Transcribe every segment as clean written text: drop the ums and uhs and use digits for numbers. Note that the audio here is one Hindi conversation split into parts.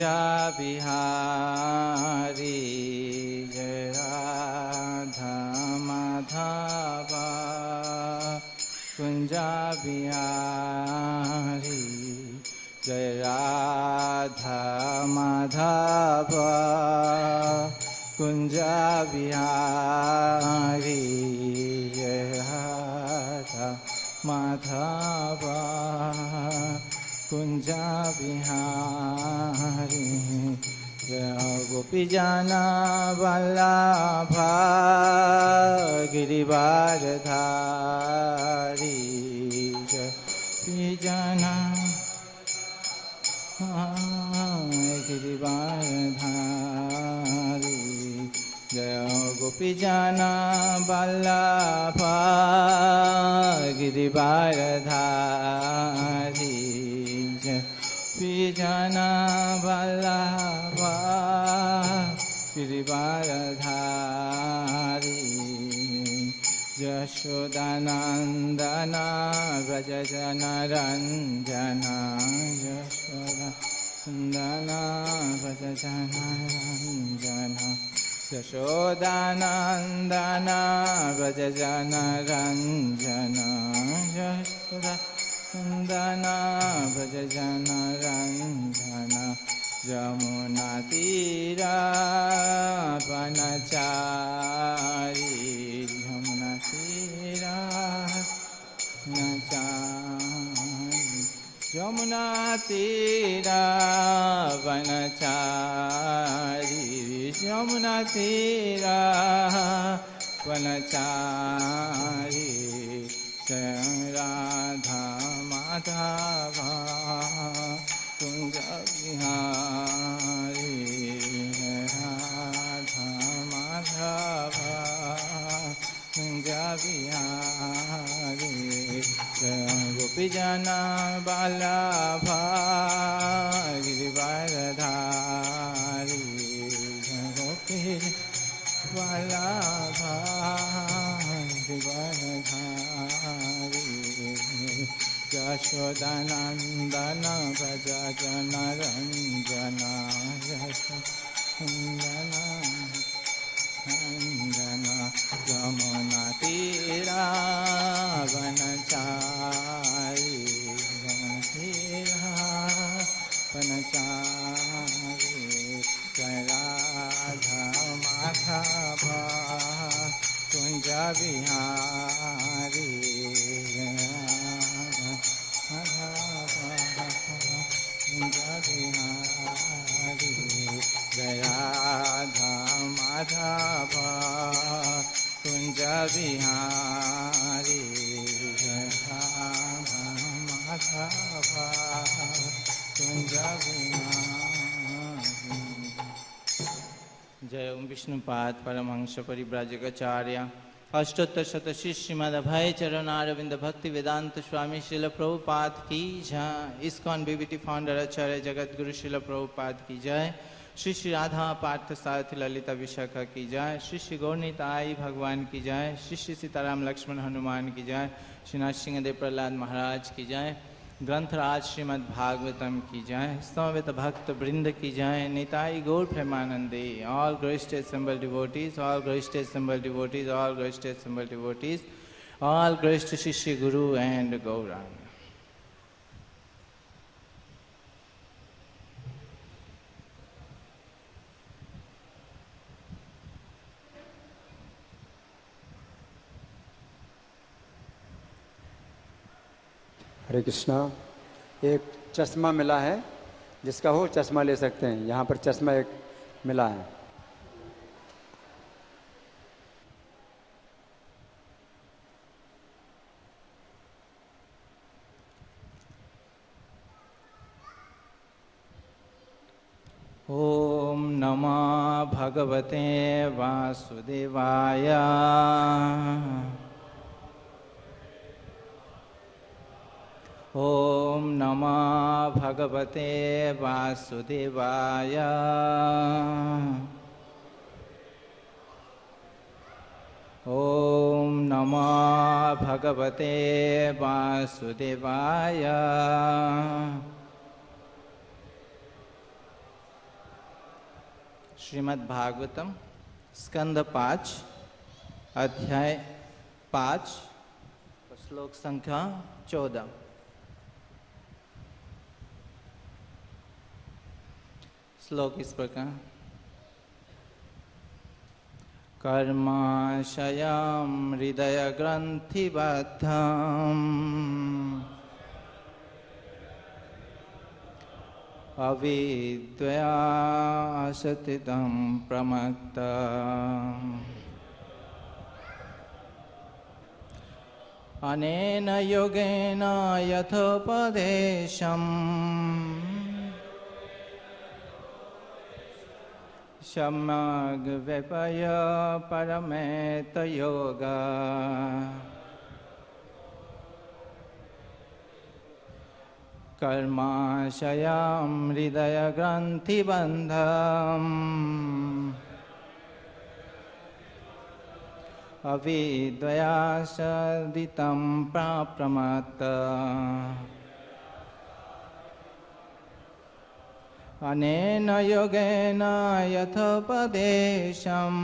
बिहारी जय राधा माधव कुंजा बिहारी जय राधा माधव कुंजा बिहारी जय राधा माधव कुंजा बिहारी जय गोपी जना वल्लभा गिरिवारधारी जय गोपी जना गिरिवारधारी जय गोपी जना वल्लभा गिरिवारधारी जना वल्लभा गिरिवारधारी यशोदानंदन व्रज जनरंजन यशोदानंदन व्रज जनरंजन यशोदानंदन व्रज जनरंजन यशोदा नंदना भज जन रंजन यमुना तीरा वनचारी यमुना तीरा वनचारी यमुना तीरा वनचारी यमुना तीरा वनचारी राधा माधव कुंज बिहारी राधा माधव कुंज बिहारी गोपी जना वल्लभा गिरिवारधारी गोपी वल्लभा गिरिवारधारी यशोदानंदन व्रज जनरंजन यशोदानंदन यमुना तीरा वनचारी यमुना तीरा वनचारी जय राधा माधव कुंज बिहारी जय राधा माधव कुंज बिहारी जय राधा माधव कुंज बिहारी। जय ओम विष्णुपाद परमहंस परिव्राजकाचार्य अष्टोत्तर शत श्रीमद अभय चरण अरविंद भक्ति वेदांत स्वामी श्रील प्रभुपाद की जय। इस्कॉन बीबीटी फाउंडर आचार्य जगत गुरु श्रील प्रभुपाद की जय। श्री श्री राधा पार्थ सारथी ललिता विशाखा की जय। श्री श्री गौरनीताई भगवान की जय। श्री श्री सीताराम लक्ष्मण हनुमान की जय। श्रीनाथ सिंहदेव प्रहलाद महाराज की जय। ग्रंथराज श्रीमद् भागवतम की जय। समवेत भक्त वृंद की जय। निताई गौर प्रेमानंदे all greatest assembled devotees, all greatest assembled devotees, all greatest assembled devotees, all greatest Shishya Guru and Gauranga. हरे कृष्णा। एक चश्मा मिला है, जिसका हो चश्मा ले सकते हैं। यहाँ पर चश्मा एक मिला है। ओम नमः भगवते वासुदेवाय। ओम नमः भगवते वासुदेवाय। ओम नमः भगवते वासुदेवाय। श्रीमद् भागवतम स्कंद 5 अध्याय 5 श्लोक संख्या 14। श्लोक इस प्रकार। कर्माशयं हृदय ग्रंथिबद्धम् अविद्या असतितं प्रमत्तम् अनेन योगेन यथोपदेशम् सम्यग् व्यपय परमेत योगा कर्माशयं हृदय ग्रंथिबद्धम् अविद्या सदितं प्रमत्त अनेन योगेन यथोपदेशम्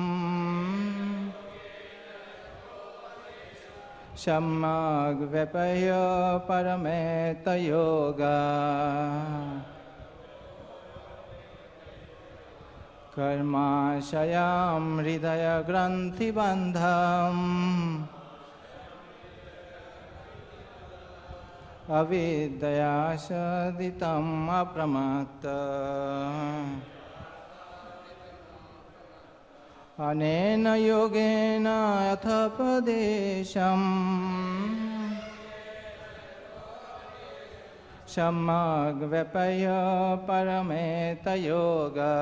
सम्यग् व्यपय परमेत योगा कर्माशयं हृदय ग्रंथिबद्धम् अविद्या सदितं अप्रमत्त अनेन योगेन यथोपदेशम् सम्यग् व्यपय परमेत योगा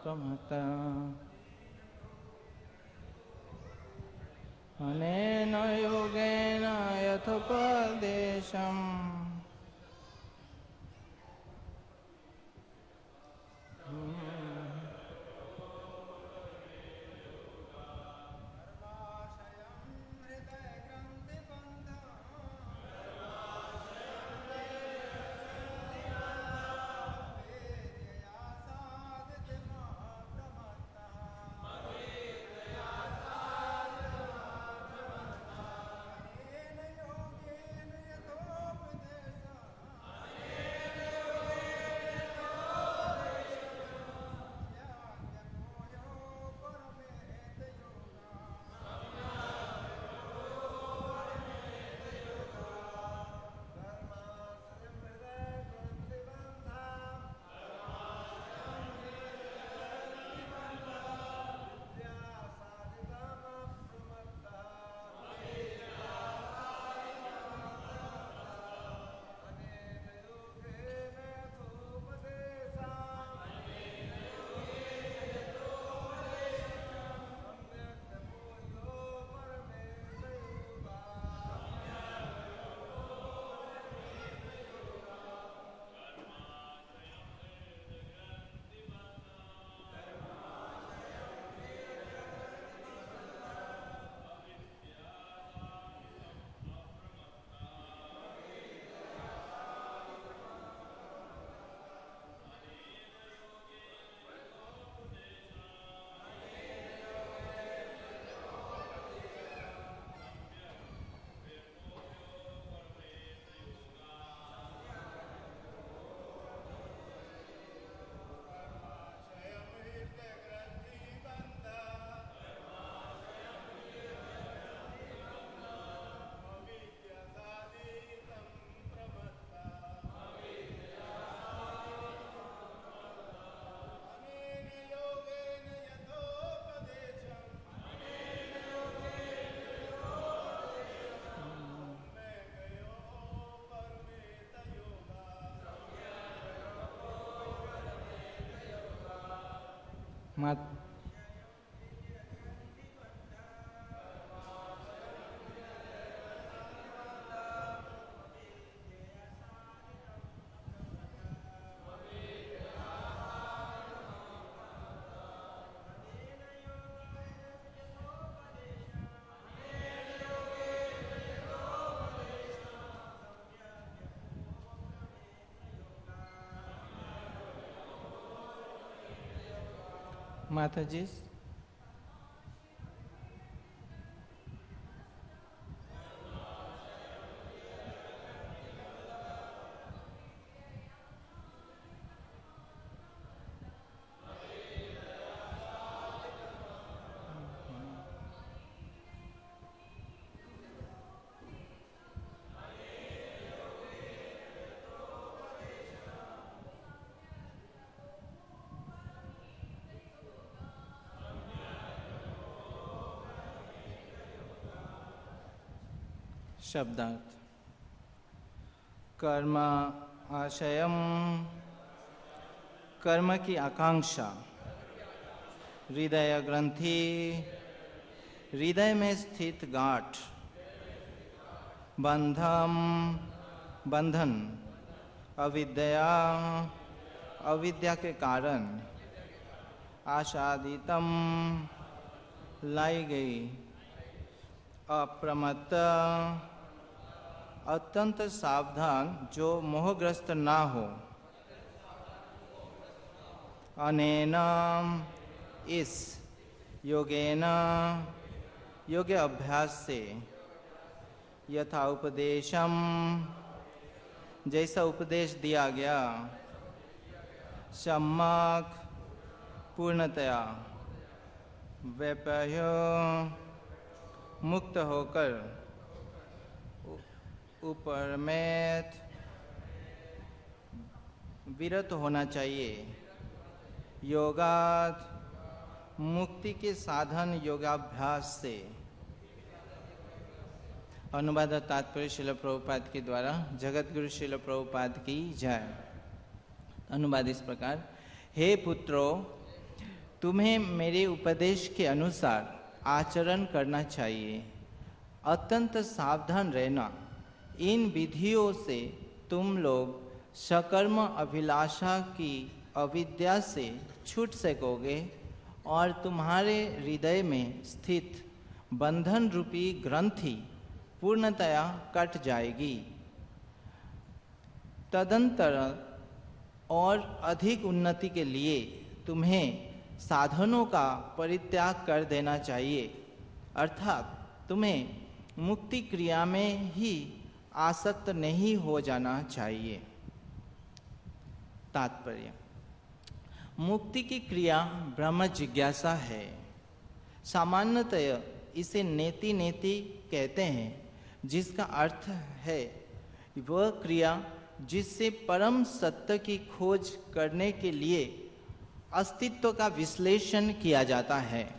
प्रमत्ता अनेन योगेन यथोपदेशम् मत माता जी। शब्दार्थ। कर्म आशयम, कर्म की आकांक्षा। हृदय ग्रंथि, हृदय में स्थित गांठ। बंधम, बंधन। अविद्या, अविद्या के कारण। आशादितम, लाई गई। अप्रमत्त, अत्यंत सावधान जो मोहग्रस्त ना हो। अनेन, इस। योगेन, योग्य अभ्यास से। यथा उपदेशम, जैसा उपदेश दिया गया। सम्यक, पूर्णतया। व्यपय, मुक्त होकर। उपरमेत, विरत होना चाहिए। योगात, मुक्ति के साधन योगाभ्यास से। अनुवाद और तात्पर्य श्रील प्रभुपाद के द्वारा। जगत गुरु श्रील प्रभुपाद की जय। अनुवाद इस प्रकार। हे पुत्रों, तुम्हें मेरे उपदेश के अनुसार आचरण करना चाहिए। अत्यंत सावधान रहना। इन विधियों से तुम लोग सकर्म अभिलाषा की अविद्या से छूट सकोगे और तुम्हारे हृदय में स्थित बंधन रूपी ग्रंथि पूर्णतया कट जाएगी। तदंतर और अधिक उन्नति के लिए तुम्हें साधनों का परित्याग कर देना चाहिए, अर्थात तुम्हें मुक्ति क्रिया में ही आसक्त नहीं हो जाना चाहिए। तात्पर्य। मुक्ति की क्रिया ब्रह्म जिज्ञासा है। सामान्यतः इसे नेति नेति कहते हैं, जिसका अर्थ है वह क्रिया जिससे परम सत्य की खोज करने के लिए अस्तित्व का विश्लेषण किया जाता है।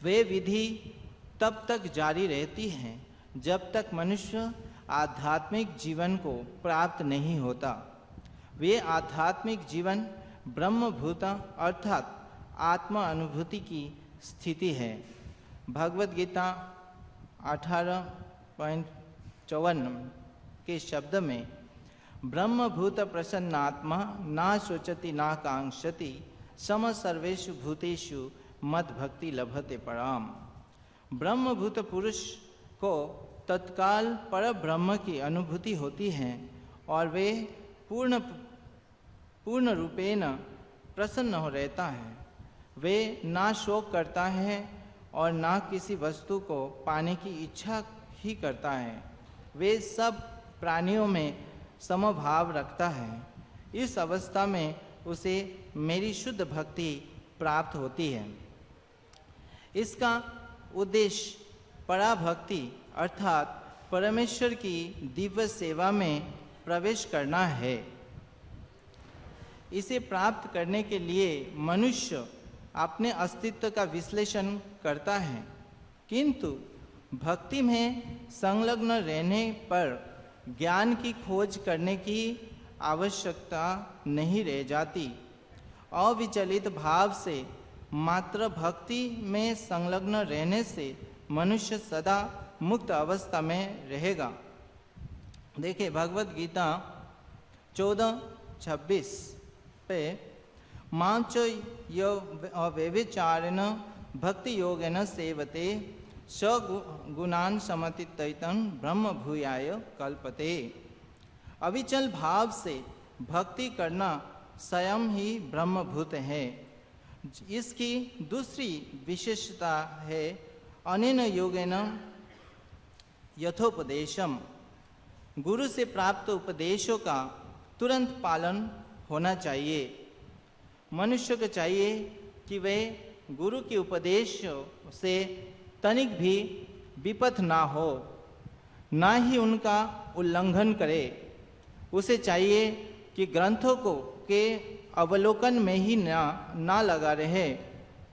वे विधि तब तक जारी रहती हैं जब तक मनुष्य आध्यात्मिक जीवन को प्राप्त नहीं होता। वे आध्यात्मिक जीवन ब्रह्मभूत अर्थात आत्मा अनुभूति की स्थिति है। भगवद गीता 18.54 के शब्द में ब्रह्मभूत प्रसन्नात्मा ना शोचति ना कांक्षति सम सर्वेषु भूतेषु मद भक्ति लभते पराम। ब्रह्मभूत पुरुष को तत्काल पर ब्रह्म की अनुभूति होती है और वे पूर्ण रूपेण प्रसन्न हो रहता है। वे ना शोक करता है और ना किसी वस्तु को पाने की इच्छा ही करता है। वे सब प्राणियों में समभाव रखता है। इस अवस्था में उसे मेरी शुद्ध भक्ति प्राप्त होती है। इसका उद्देश्य पराभक्ति अर्थात परमेश्वर की दिव्य सेवा में प्रवेश करना है। इसे प्राप्त करने के लिए मनुष्य अपने अस्तित्व का विश्लेषण करता है, किंतु भक्ति में संलग्न रहने पर ज्ञान की खोज करने की आवश्यकता नहीं रह जाती। अविचलित भाव से मात्र भक्ति में संलग्न रहने से मनुष्य सदा मुक्त अवस्था में रहेगा। देखिए भगवद गीता 14:26 पे मांच व्यभिचारेण भक्ति योगेन सेवते सगुणान समतितैतं ब्रह्म भूयाय कल्पते। अविचल भाव से भक्ति करना स्वयं ही ब्रह्मभूत है। इसकी दूसरी विशेषता है अनेन योगेन यथोपदेशम। गुरु से प्राप्त उपदेशों का तुरंत पालन होना चाहिए। मनुष्य को चाहिए कि वे गुरु के उपदेश से तनिक भी विपथ ना हो, ना ही उनका उल्लंघन करे। उसे चाहिए कि ग्रंथों को के अवलोकन में ही ना लगा रहे,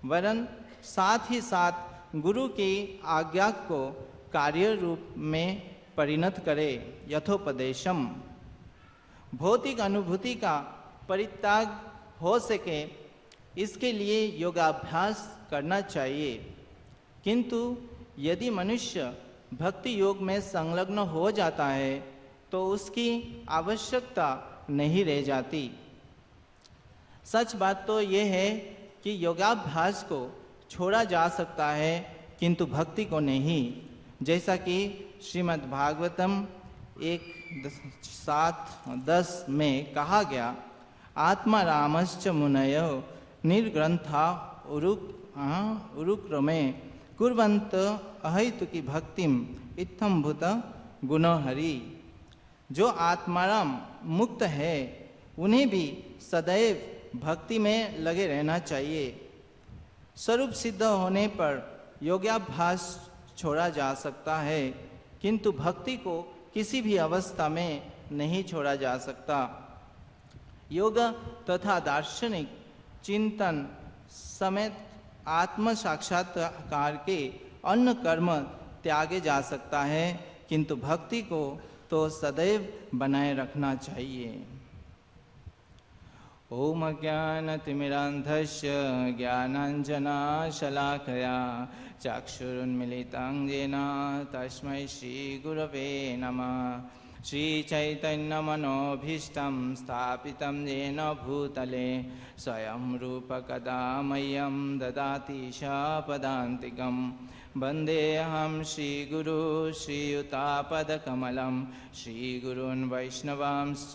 वरन साथ ही साथ गुरु की आज्ञा को कार्य रूप में परिणत करे। यथोपदेशम। भौतिक अनुभूति का परित्याग हो सके इसके लिए योगाभ्यास करना चाहिए, किंतु यदि मनुष्य भक्ति योग में संलग्न हो जाता है तो उसकी आवश्यकता नहीं रह जाती। सच बात तो यह है कि योगाभ्यास को छोड़ा जा सकता है किंतु भक्ति को नहीं। जैसा कि श्रीमद् भागवतम 1:7-10 में कहा गया, आत्मा रामश्च मुनयो निर्ग्रंथा उरुक्रमे कुर्वन्त अहैतुकी भक्तिम इत्थम भूत गुणहरि। जो आत्माराम मुक्त है उन्हें भी सदैव भक्ति में लगे रहना चाहिए। स्वरूप सिद्ध होने पर योगाभ्यास छोड़ा जा सकता है, किंतु भक्ति को किसी भी अवस्था में नहीं छोड़ा जा सकता। योग तथा दार्शनिक चिंतन समेत आत्म साक्षात्कार के अन्य कर्म त्यागे जा सकता है, किंतु भक्ति को तो सदैव बनाए रखना चाहिए। ओम अज्ञानतिमिरान्धस्य ज्ञानाञ्जनशलाकया चक्षुरुन्मीलितं येन तस्मै श्रीगुरवे नमः। श्रीचैतन्यमनोभीष्टं स्थापितं येन भूतले स्वयं रूपकदा मह्यं ददाति पदान्तिकम्। वन्देऽहं श्रीगुरु श्रीयुतापदकमलं श्रीगुरून् वैष्णवांश्च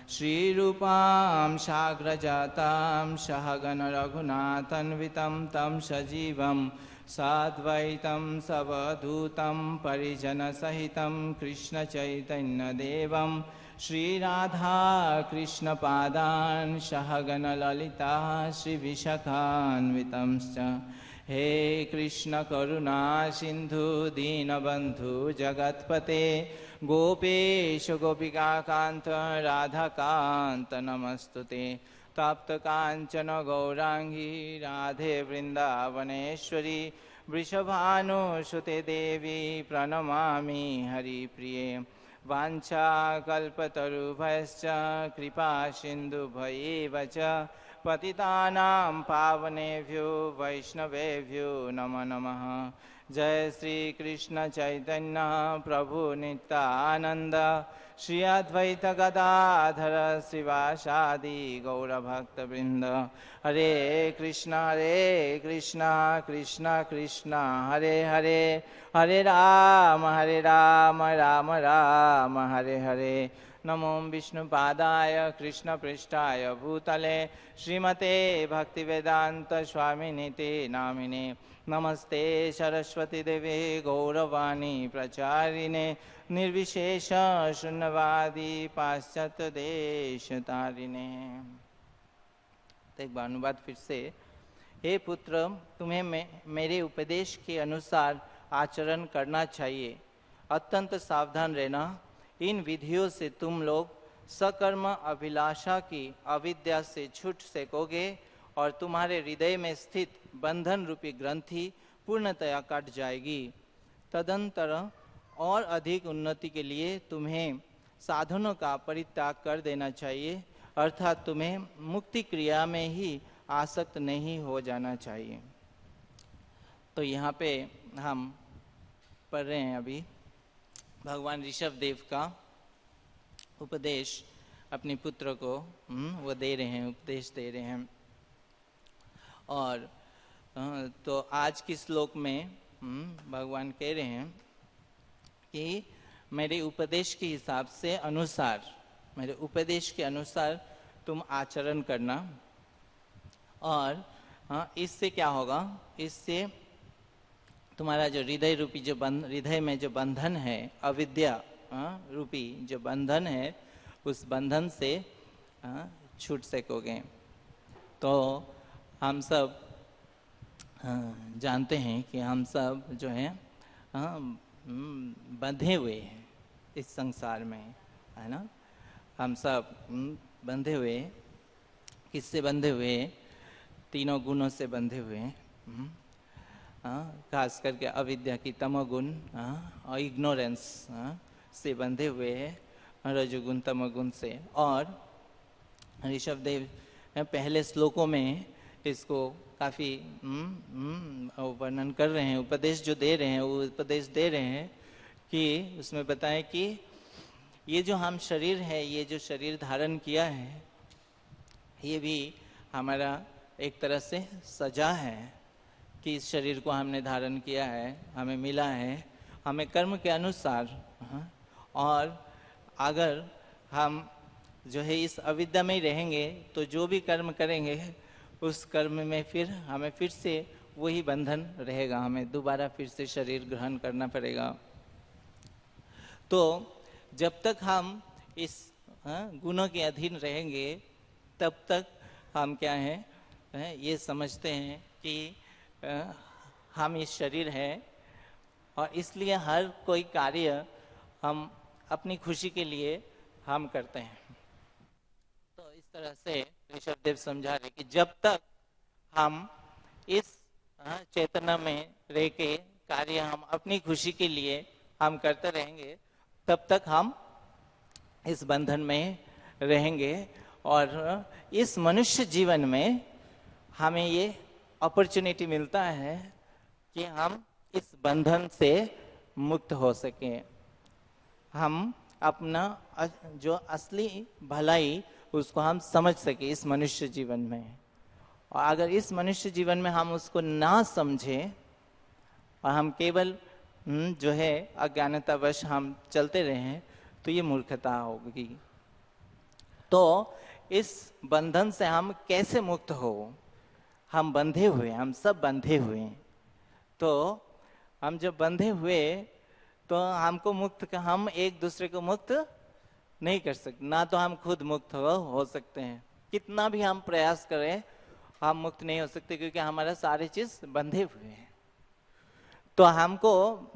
श्रीरूपां साग्रजातां सहगण रघुनाथान्वितं तं सजीवं साद्वैतं सवधूतं परिजनसहितं कृष्णचैतन्यदेवं श्रीराधा कृष्णपादान् सहगण ललिता श्रीविशाखान्वितंश्च। हे कृष्ण करुणा सिंधु दीनबंधु जगत्पते गोपेश गोपिकाकांत राधाकांत नमस्तुते। तप्त कांचन गौरांगी राधे वृंदावनेश्वरी वृषभानुसुते देवी प्रणमामि हरिप्रिये। वाञ्छाकल्पतरुभ्यश्च कृपा सिन्धुभ्येव च पतितानां पावनेभ्यो वैष्णवेभ्यो नमो नमः। जय श्री कृष्ण चैतन्य प्रभु नित्यानंद श्री अद्वैत गदाधर श्रीवासादि गौरभक्तवृंद। हरे कृष्णा कृष्णा कृष्ण हरे हरे, हरे राम राम राम हरे हरे। नमो विष्णुपादाय कृष्णपृष्ठाय भूतले श्रीमते भक्तिवेदांत स्वामिनिते नामिने। नमस्ते सरस्वती देवे गौरवाणी प्रचारिणे निर्विशेष शून्यवादी पाश्चात्य देश तारिणे। तो एक बार अनुवाद फिर से। हे पुत्र, तुम्हें मेरे उपदेश के अनुसार आचरण करना चाहिए। अत्यंत सावधान रहना। इन विधियों से तुम लोग सकर्म अभिलाषा की अविद्या से छूट सकोगे और तुम्हारे हृदय में स्थित बंधन रूपी ग्रंथि पूर्णतया कट जाएगी। तदंतर और अधिक उन्नति के लिए तुम्हें साधनों का परित्याग कर देना चाहिए, अर्थात तुम्हें मुक्ति क्रिया में ही आसक्त नहीं हो जाना चाहिए। तो यहाँ पे हम पढ़ रहे हैं अभी भगवान ऋषभ देव का उपदेश अपने पुत्र को वो दे रहे हैं, उपदेश दे रहे हैं। और तो आज के श्लोक में भगवान कह रहे हैं कि मेरे उपदेश के हिसाब से अनुसार, मेरे उपदेश के अनुसार तुम आचरण करना और हाँ, इससे क्या होगा, इससे तुम्हारा जो हृदय रूपी जो हृदय में जो बंधन है, अविद्या रूपी जो बंधन है, उस बंधन से छूट सकोगे। तो हम सब जानते हैं कि हम सब जो है बंधे हुए हैं इस संसार में, है ना। हम सब बंधे हुए, किससे बंधे हुए? तीनों गुणों से बंधे हुए हैं। खास करके अविद्या की तमोगुण और इग्नोरेंस से बंधे हुए हैं, रजोगुण तमोगुण से। और ऋषभ देव पहले श्लोकों में इसको काफ़ी वर्णन कर रहे हैं, उपदेश जो दे रहे हैं, वो उपदेश दे रहे हैं कि उसमें बताएं कि ये जो हम शरीर है, ये जो शरीर धारण किया है, ये भी हमारा एक तरह से सजा है कि इस शरीर को हमने धारण किया है, हमें मिला है, हमें कर्म के अनुसार। और अगर हम जो है इस अविद्या में ही रहेंगे तो जो भी कर्म करेंगे उस कर्म में फिर हमें फिर से वही बंधन रहेगा, हमें दोबारा फिर से शरीर ग्रहण करना पड़ेगा। तो जब तक हम इस गुणों के अधीन रहेंगे तब तक हम क्या है ये समझते हैं कि हम इस शरीर है और इसलिए हर कोई कार्य हम अपनी खुशी के लिए हम करते हैं। तो इस तरह से ऋषभ देव समझा रहे कि जब तक हम इस चेतना में रह के कार्य हम अपनी खुशी के लिए हम करते रहेंगे तब तक हम इस बंधन में रहेंगे। और इस मनुष्य जीवन में हमें ये अपॉर्चुनिटी मिलता है कि हम इस बंधन से मुक्त हो सकें, हम अपना जो असली भलाई उसको हम समझ सके इस मनुष्य जीवन में। और अगर इस मनुष्य जीवन में हम उसको ना समझें और हम केवल जो है अज्ञानतावश हम चलते रहें तो ये मूर्खता होगी। तो इस बंधन से हम कैसे मुक्त हो? हम बंधे हुए, हम सब बंधे हुए हैं। तो हम जब बंधे हुए तो हमको मुक्त, हम एक दूसरे को मुक्त नहीं कर सकते, ना तो हम खुद मुक्त हो सकते हैं। कितना भी हम प्रयास करें हम मुक्त नहीं हो सकते क्योंकि हमारा सारे चीज बंधे हुए हैं। तो हमको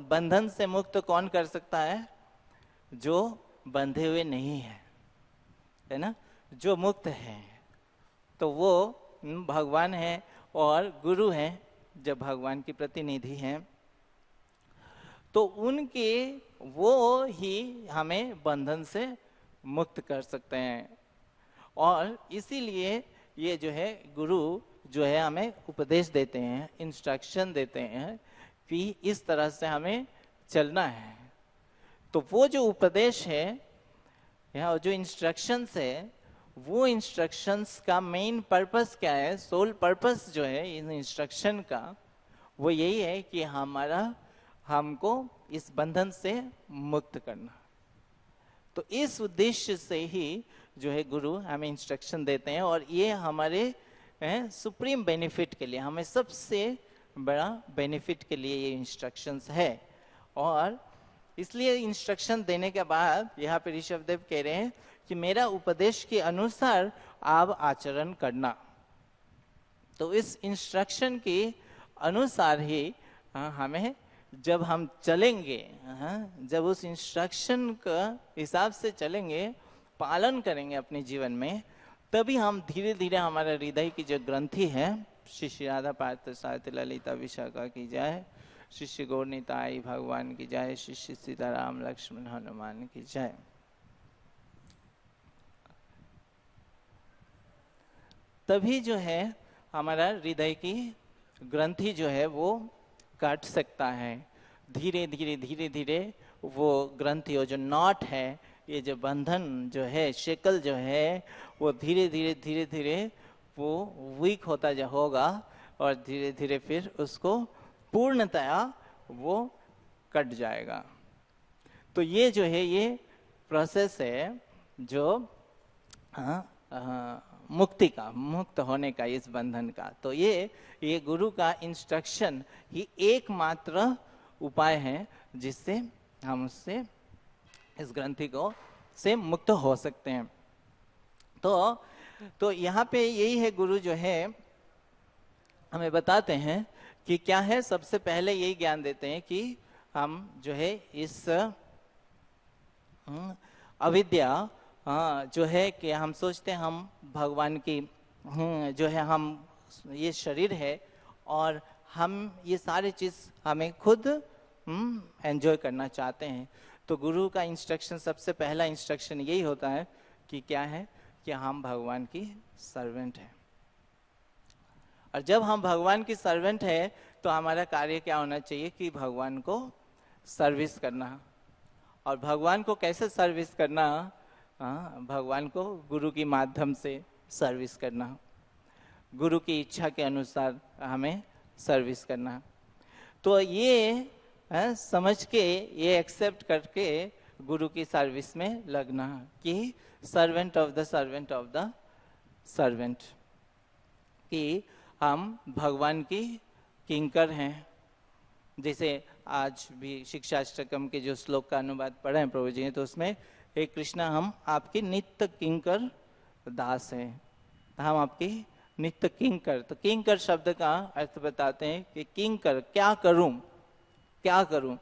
बंधन से मुक्त कौन कर सकता है? जो बंधे हुए नहीं है ना, जो मुक्त है। तो वो भगवान है और गुरु है, जब भगवान की प्रतिनिधि हैं तो उनके वो ही हमें बंधन से मुक्त कर सकते हैं। और इसीलिए ये जो है गुरु जो है हमें उपदेश देते हैं, इंस्ट्रक्शन देते हैं कि इस तरह से हमें चलना है। तो वो जो उपदेश है या जो इंस्ट्रक्शंस है, वो इंस्ट्रक्शंस का मेन पर्पस क्या है? सोल पर्पस जो है इन इंस्ट्रक्शन का वो यही है कि हमको इस बंधन से मुक्त करना। तो इस उद्देश्य से ही जो है गुरु हमें इंस्ट्रक्शन देते हैं और ये हमारे सुप्रीम बेनिफिट के लिए, हमें सबसे बड़ा बेनिफिट के लिए ये इंस्ट्रक्शंस है। और इसलिए इंस्ट्रक्शन देने के बाद यहाँ पे ऋषभ देव कह रहे हैं कि मेरा उपदेश के अनुसार आप आचरण करना। तो इस इंस्ट्रक्शन के अनुसार ही हमें जब हम चलेंगे, जब उस इंस्ट्रक्शन का हिसाब से चलेंगे, पालन करेंगे अपने जीवन में, तभी हम धीरे धीरे हमारा हृदय की जो ग्रंथि है, श्री श्री राधा पार्थ साहित्य ललिता विशाखा की जय, श्री श्री गौरनीताई भगवान की जय, श्री श्री सीताराम लक्ष्मण हनुमान की जय। तभी जो है हमारा हृदय की ग्रंथि जो है वो काट सकता है। धीरे धीरे धीरे धीरे वो ग्रंथि, वो जो नॉट है, ये जो बंधन जो है, शेकल जो है, वो धीरे धीरे धीरे धीरे वो वीक होता जा होगा और धीरे धीरे फिर उसको पूर्णतया वो कट जाएगा। तो ये जो है ये प्रोसेस है जो मुक्ति का, मुक्त होने का, इस बंधन का। तो ये गुरु का इंस्ट्रक्शन ही एकमात्र उपाय है जिससे हम उससे, इस ग्रंथि को से मुक्त हो सकते हैं। तो यहाँ पे यही है, गुरु जो है हमें बताते हैं कि क्या है। सबसे पहले यही ज्ञान देते हैं कि हम जो है इस अविद्या जो है कि हम सोचते हैं हम भगवान की जो है, हम ये शरीर है और हम ये सारी चीज हमें खुद एंजॉय करना चाहते हैं। तो गुरु का इंस्ट्रक्शन, सबसे पहला इंस्ट्रक्शन यही होता है कि क्या है कि हम भगवान की सर्वेंट हैं। और जब हम भगवान की सर्वेंट है तो हमारा कार्य क्या होना चाहिए कि भगवान को सर्विस करना। और भगवान को कैसे सर्विस करना? भगवान को गुरु के माध्यम से सर्विस करना, गुरु की इच्छा के अनुसार हमें सर्विस करना। तो ये समझ के, ये एक्सेप्ट करके गुरु की सर्विस में लगना कि servant of the servant of the servant, कि हम भगवान की किंकर हैं। जैसे आज भी शिक्षाष्टकम के जो श्लोक का अनुवाद पढ़े हैं प्रभु जी ने, तो उसमें हे कृष्णा हम आपके नित्य किंकर दास हैं, हम आपके नित्य किंकर। तो किंकर शब्द का अर्थ बताते हैं कि किंकर, क्या करूं, क्या करूं।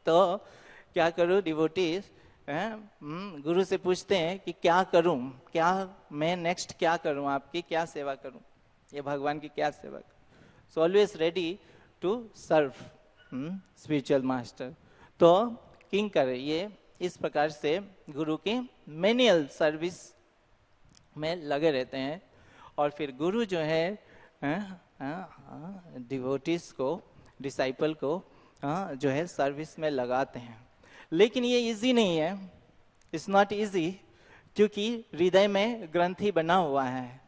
तो क्या करूं, डिवोटीज गुरु से पूछते हैं कि क्या करूं, क्या मैं नेक्स्ट क्या करूं, आपकी क्या सेवा करूं, ये भगवान की क्या सेवा करूं। So always ready to serve spiritual master. तो किंकर ये इस प्रकार से गुरु की मैनुअल सर्विस में लगे रहते हैं। और फिर गुरु जो है डिवोटीज को, डिसाइपल को जो है सर्विस में लगाते हैं। लेकिन ये इजी नहीं है, इट्स नॉट इजी, क्योंकि हृदय में ग्रंथि बना हुआ है।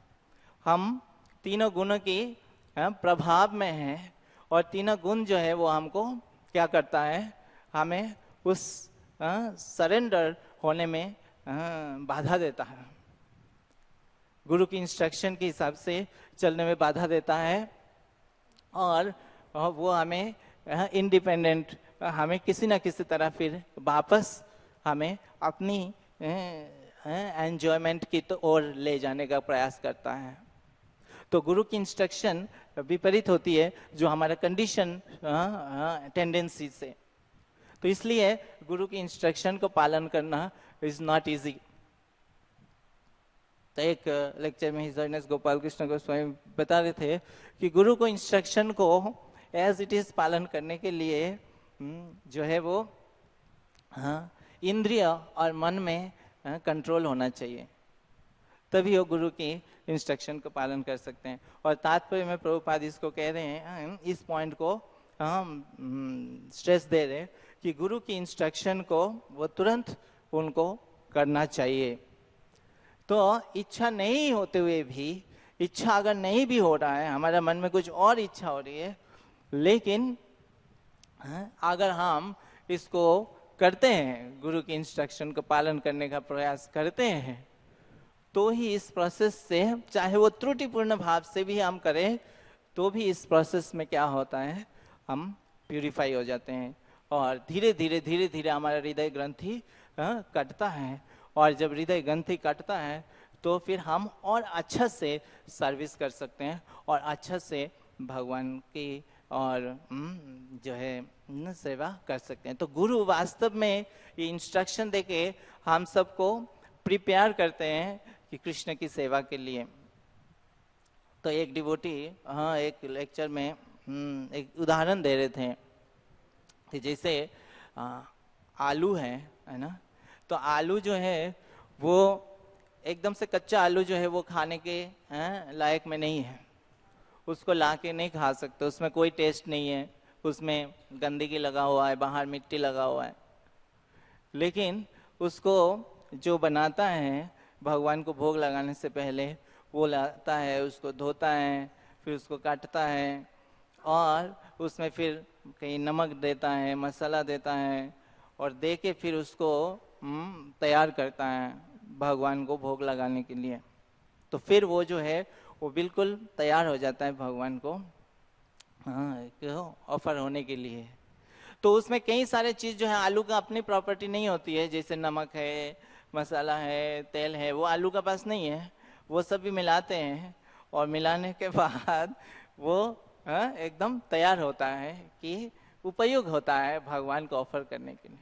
हम तीनों गुणों की प्रभाव में हैं और तीनों गुण जो है वो हमको क्या करता है, हमें उस सरेंडर होने में बाधा देता है, गुरु की इंस्ट्रक्शन के हिसाब से चलने में बाधा देता है। और वो हमें इंडिपेंडेंट, हमें किसी ना किसी तरह फिर वापस हमें अपनी एंजॉयमेंट की तो ओर ले जाने का प्रयास करता है। तो गुरु की इंस्ट्रक्शन विपरीत होती है जो हमारा कंडीशन टेंडेंसी से। तो इसलिए गुरु की इंस्ट्रक्शन को पालन करना इज नॉट इजी। तो एक लेक्चर में हिज हॉलिनेस गोपाल कृष्ण गोस्वामी बता रहे थे कि गुरु को इंस्ट्रक्शन को एज इट इज पालन करने के लिए जो है वो इंद्रिय और मन में कंट्रोल होना चाहिए, तभी वो गुरु की इंस्ट्रक्शन को पालन कर सकते हैं। और तात्पर्य में प्रभुपाद इसको कह रहे हैं, इस पॉइंट को हम स्ट्रेस दे रहे हैं कि गुरु की इंस्ट्रक्शन को वो तुरंत उनको करना चाहिए। तो इच्छा नहीं होते हुए भी, इच्छा अगर नहीं भी हो रहा है, हमारा मन में कुछ और इच्छा हो रही है, लेकिन अगर हम इसको करते हैं, गुरु की इंस्ट्रक्शन को पालन करने का प्रयास करते हैं, तो ही इस प्रोसेस से, चाहे वो त्रुटिपूर्ण भाव से भी हम करें, तो भी इस प्रोसेस में क्या होता है, हम प्यूरिफाई हो जाते हैं और धीरे धीरे हमारा हृदय ग्रंथि कटता है। और जब हृदय ग्रंथि कटता है तो फिर हम और अच्छा से सर्विस कर सकते हैं और अच्छा से भगवान की और जो है सेवा कर सकते हैं। तो गुरु वास्तव में ये इंस्ट्रक्शन देके हम सबको प्रिपेयर करते हैं कि कृष्ण की सेवा के लिए। तो एक डिवोटी एक लेक्चर में एक उदाहरण दे रहे थे कि जैसे आलू है ना, तो आलू जो है वो एकदम से कच्चा आलू जो है वो खाने के लायक में नहीं है, उसको ला के नहीं खा सकते, उसमें कोई टेस्ट नहीं है, उसमें गंदगी लगा हुआ है, बाहर मिट्टी लगा हुआ है। लेकिन उसको जो बनाता है भगवान को भोग लगाने से पहले, वो लाता है, उसको धोता है, फिर उसको काटता है और उसमें फिर कहीं नमक देता है, मसाला देता है और दे के फिर उसको तैयार करता है भगवान को भोग लगाने के लिए। तो फिर वो जो है वो बिल्कुल तैयार हो जाता है भगवान को ऑफर होने के लिए। तो उसमें कई सारे चीज जो है, आलू का अपनी प्रॉपर्टी नहीं होती है, जैसे नमक है, मसाला है, तेल है, वो आलू का पास नहीं है, वो सब भी मिलाते हैं और मिलाने के बाद वो एकदम तैयार होता है कि उपयोग होता है भगवान को ऑफर करने के लिए।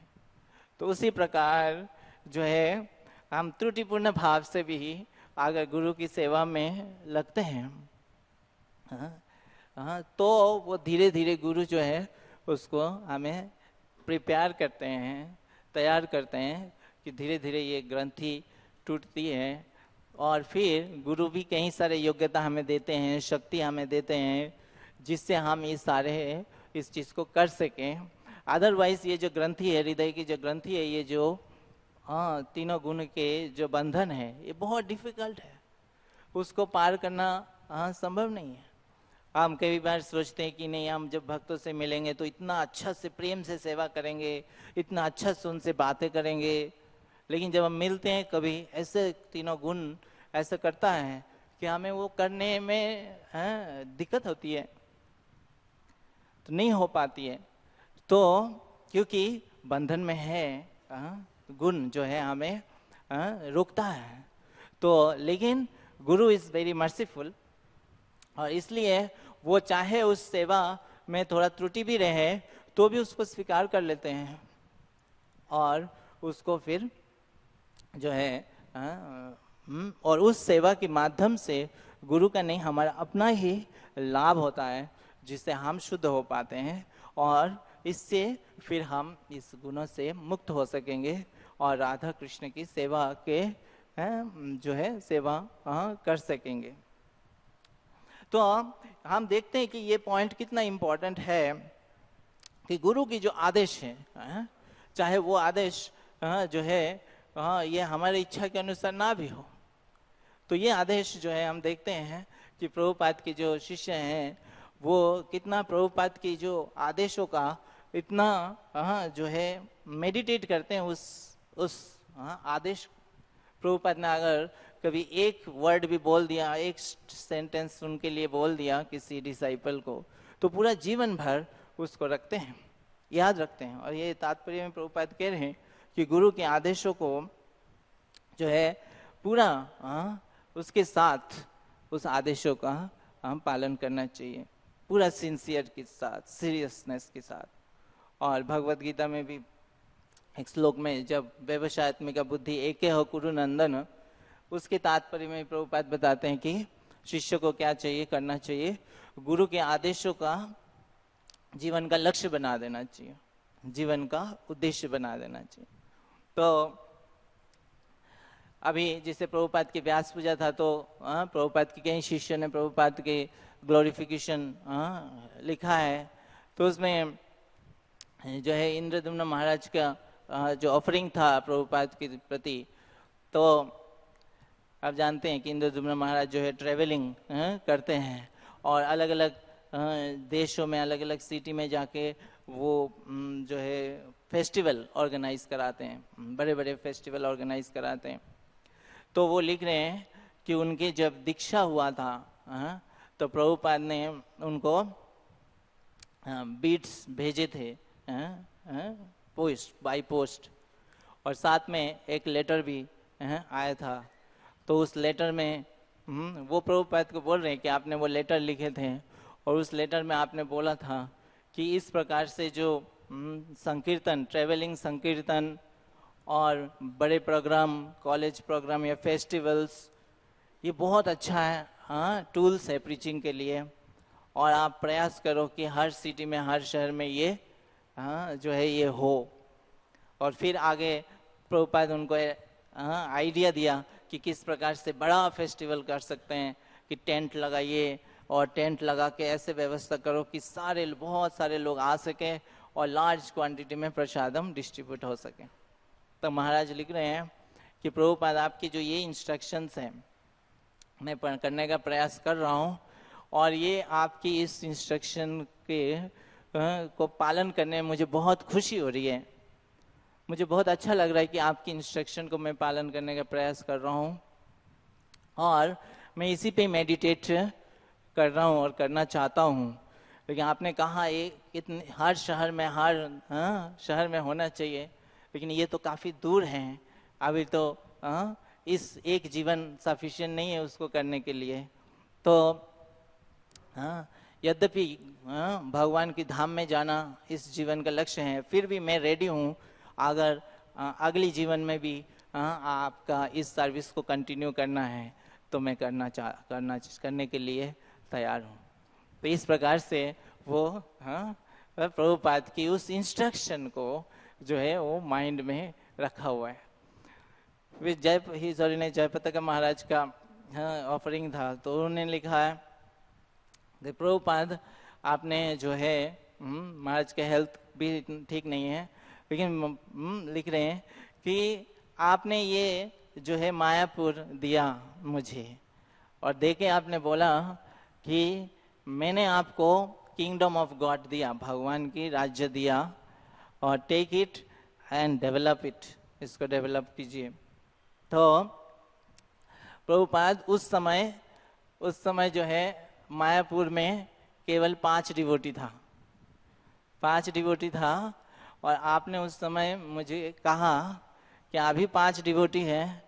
तो उसी प्रकार जो है हम त्रुटिपूर्ण भाव से भी अगर गुरु की सेवा में लगते हैं तो वो धीरे धीरे गुरु जो है उसको हमें प्रिपेयर करते हैं, तैयार करते हैं कि धीरे धीरे ये ग्रंथि टूटती है और फिर गुरु भी कई सारे योग्यता हमें देते हैं, शक्ति हमें देते हैं, जिससे हम इस चीज़ को कर सकें। अदरवाइज ये जो ग्रंथि है, हृदय की जो ग्रंथि है, ये जो तीनों गुण के जो बंधन है, ये बहुत डिफिकल्ट है, उसको पार करना संभव नहीं है। हम कई बार सोचते हैं कि नहीं, हम जब भक्तों से मिलेंगे तो इतना अच्छा से प्रेम से सेवा करेंगे, इतना अच्छा से उनसे बातें करेंगे, लेकिन जब हम मिलते हैं कभी ऐसे तीनों गुण ऐसा करता है कि हमें वो करने में दिक्कत होती है, तो नहीं हो पाती है। तो क्योंकि बंधन में है, गुण जो है हमें रोकता है। तो लेकिन गुरु इज वेरी मर्सीफुल, और इसलिए वो चाहे उस सेवा में थोड़ा त्रुटि भी रहे तो भी उसको स्वीकार कर लेते हैं और उसको फिर जो है और उस सेवा के माध्यम से गुरु का नहीं, हमारा अपना ही लाभ होता है, जिससे हम शुद्ध हो पाते हैं और इससे फिर हम इस गुणों से मुक्त हो सकेंगे और राधा कृष्ण की सेवा के जो है सेवा कर सकेंगे। तो हम देखते हैं कि ये पॉइंट कितना इम्पोर्टेंट है कि गुरु की जो आदेश है, चाहे वो आदेश जो है ये हमारी इच्छा के अनुसार ना भी हो, तो ये आदेश जो है हम देखते हैं कि प्रभुपाद के जो शिष्य हैं वो कितना प्रभुपाद की जो आदेशों का इतना जो है मेडिटेट करते हैं उस आदेश। प्रभुपाद ने अगर कभी एक वर्ड भी बोल दिया, एक सेंटेंस उनके लिए बोल दिया किसी डिसाइपल को, तो पूरा जीवन भर उसको रखते हैं, याद रखते हैं। और ये तात्पर्य में प्रभुपाद कह रहे हैं कि गुरु के आदेशों को जो है पूरा उसके साथ उस आदेशों का हम पालन करना चाहिए, पूरा सिंसियर के साथ, सीरियसनेस के साथ। और भगवत गीता में भी एक श्लोक में जब व्यवसायत्मिका बुद्धि एके हो कुरु नंदन, उसके तात्पर्य में प्रभुपाद बताते हैं कि शिष्य को क्या चाहिए, करना चाहिए, गुरु के आदेशों का जीवन का लक्ष्य बना देना चाहिए, जीवन का उद्देश्य बना देना चाहिए। तो अभी जैसे प्रभुपाद की व्यास पूजा था, तो प्रभुपाद के कई शिष्य ने प्रभुपाद के ग्लोरिफिकेशन लिखा है, तो उसमें जो है इंद्रदुम्न महाराज का जो ऑफरिंग था प्रभुपाद के प्रति, तो आप जानते हैं कि इंद्रदुम्न महाराज जो है ट्रेवलिंग करते हैं और अलग अलग देशों में, अलग अलग सिटी में जाके वो जो है फेस्टिवल ऑर्गेनाइज कराते हैं, बड़े बड़े फेस्टिवल ऑर्गेनाइज कराते हैं। तो वो लिख रहे हैं कि उनके जब दीक्षा हुआ था तो प्रभुपाद ने उनको बीट्स भेजे थे पोस्ट, बाय पोस्ट, और साथ में एक लेटर भी आया था। तो उस लेटर में वो प्रभुपाद को बोल रहे हैं कि आपने वो लेटर लिखे थे और उस लेटर में आपने बोला था कि इस प्रकार से जो संकीर्तन, ट्रेवलिंग संकीर्तन और बड़े प्रोग्राम, कॉलेज प्रोग्राम या फेस्टिवल्स, ये बहुत अच्छा है, टूल्स है प्रीचिंग के लिए, और आप प्रयास करो कि हर सिटी में, हर शहर में ये जो है ये हो। और फिर आगे प्रभुपाद उनको आइडिया दिया कि किस प्रकार से बड़ा फेस्टिवल कर सकते हैं, कि टेंट लगाइए और टेंट लगा के ऐसे व्यवस्था करो कि बहुत सारे लोग आ सकें और लार्ज क्वांटिटी में प्रसादम डिस्ट्रीब्यूट हो सके। तो महाराज लिख रहे हैं कि प्रभुपाद आपकी जो ये इंस्ट्रक्शंस हैं मैं करने का प्रयास कर रहा हूँ, और ये आपकी इस इंस्ट्रक्शन के को पालन करने में मुझे बहुत खुशी हो रही है, मुझे बहुत अच्छा लग रहा है कि आपकी इंस्ट्रक्शन को मैं पालन करने का प्रयास कर रहा हूँ। और मैं इसी पे मेडिटेट कर रहा हूँ और करना चाहता हूँ। लेकिन आपने कहा इतने हर शहर में शहर में होना चाहिए, लेकिन ये तो काफ़ी दूर है, अभी तो इस एक जीवन सफिशिएंट नहीं है उसको करने के लिए। तो यद्यपि भगवान की धाम में जाना इस जीवन का लक्ष्य है, फिर भी मैं रेडी हूँ अगर अगली जीवन में भी आपका इस सर्विस को कंटिन्यू करना है तो मैं करने के लिए तैयार हूँ। तो इस प्रकार से वो प्रभुपाद की उस इंस्ट्रक्शन को जो है वो माइंड में रखा हुआ है। फिर जयप्रताप महाराज का ऑफरिंग था, तो उन्होंने लिखा है प्रभुपाद आपने जो है महाराज के हेल्थ भी ठीक नहीं है, लेकिन लिख रहे हैं कि आपने ये जो है मायापुर दिया मुझे, और देके आपने बोला कि मैंने आपको किंगडम ऑफ गॉड दिया, भगवान की राज्य दिया, और take it and develop it, इसको डेवलप कीजिए। तो प्रभुपाद उस समय जो है मायापुर में केवल 5 डिवोटी था, 5 डिवोटी था, और आपने उस समय मुझे कहा कि अभी 5 डिवोटी है,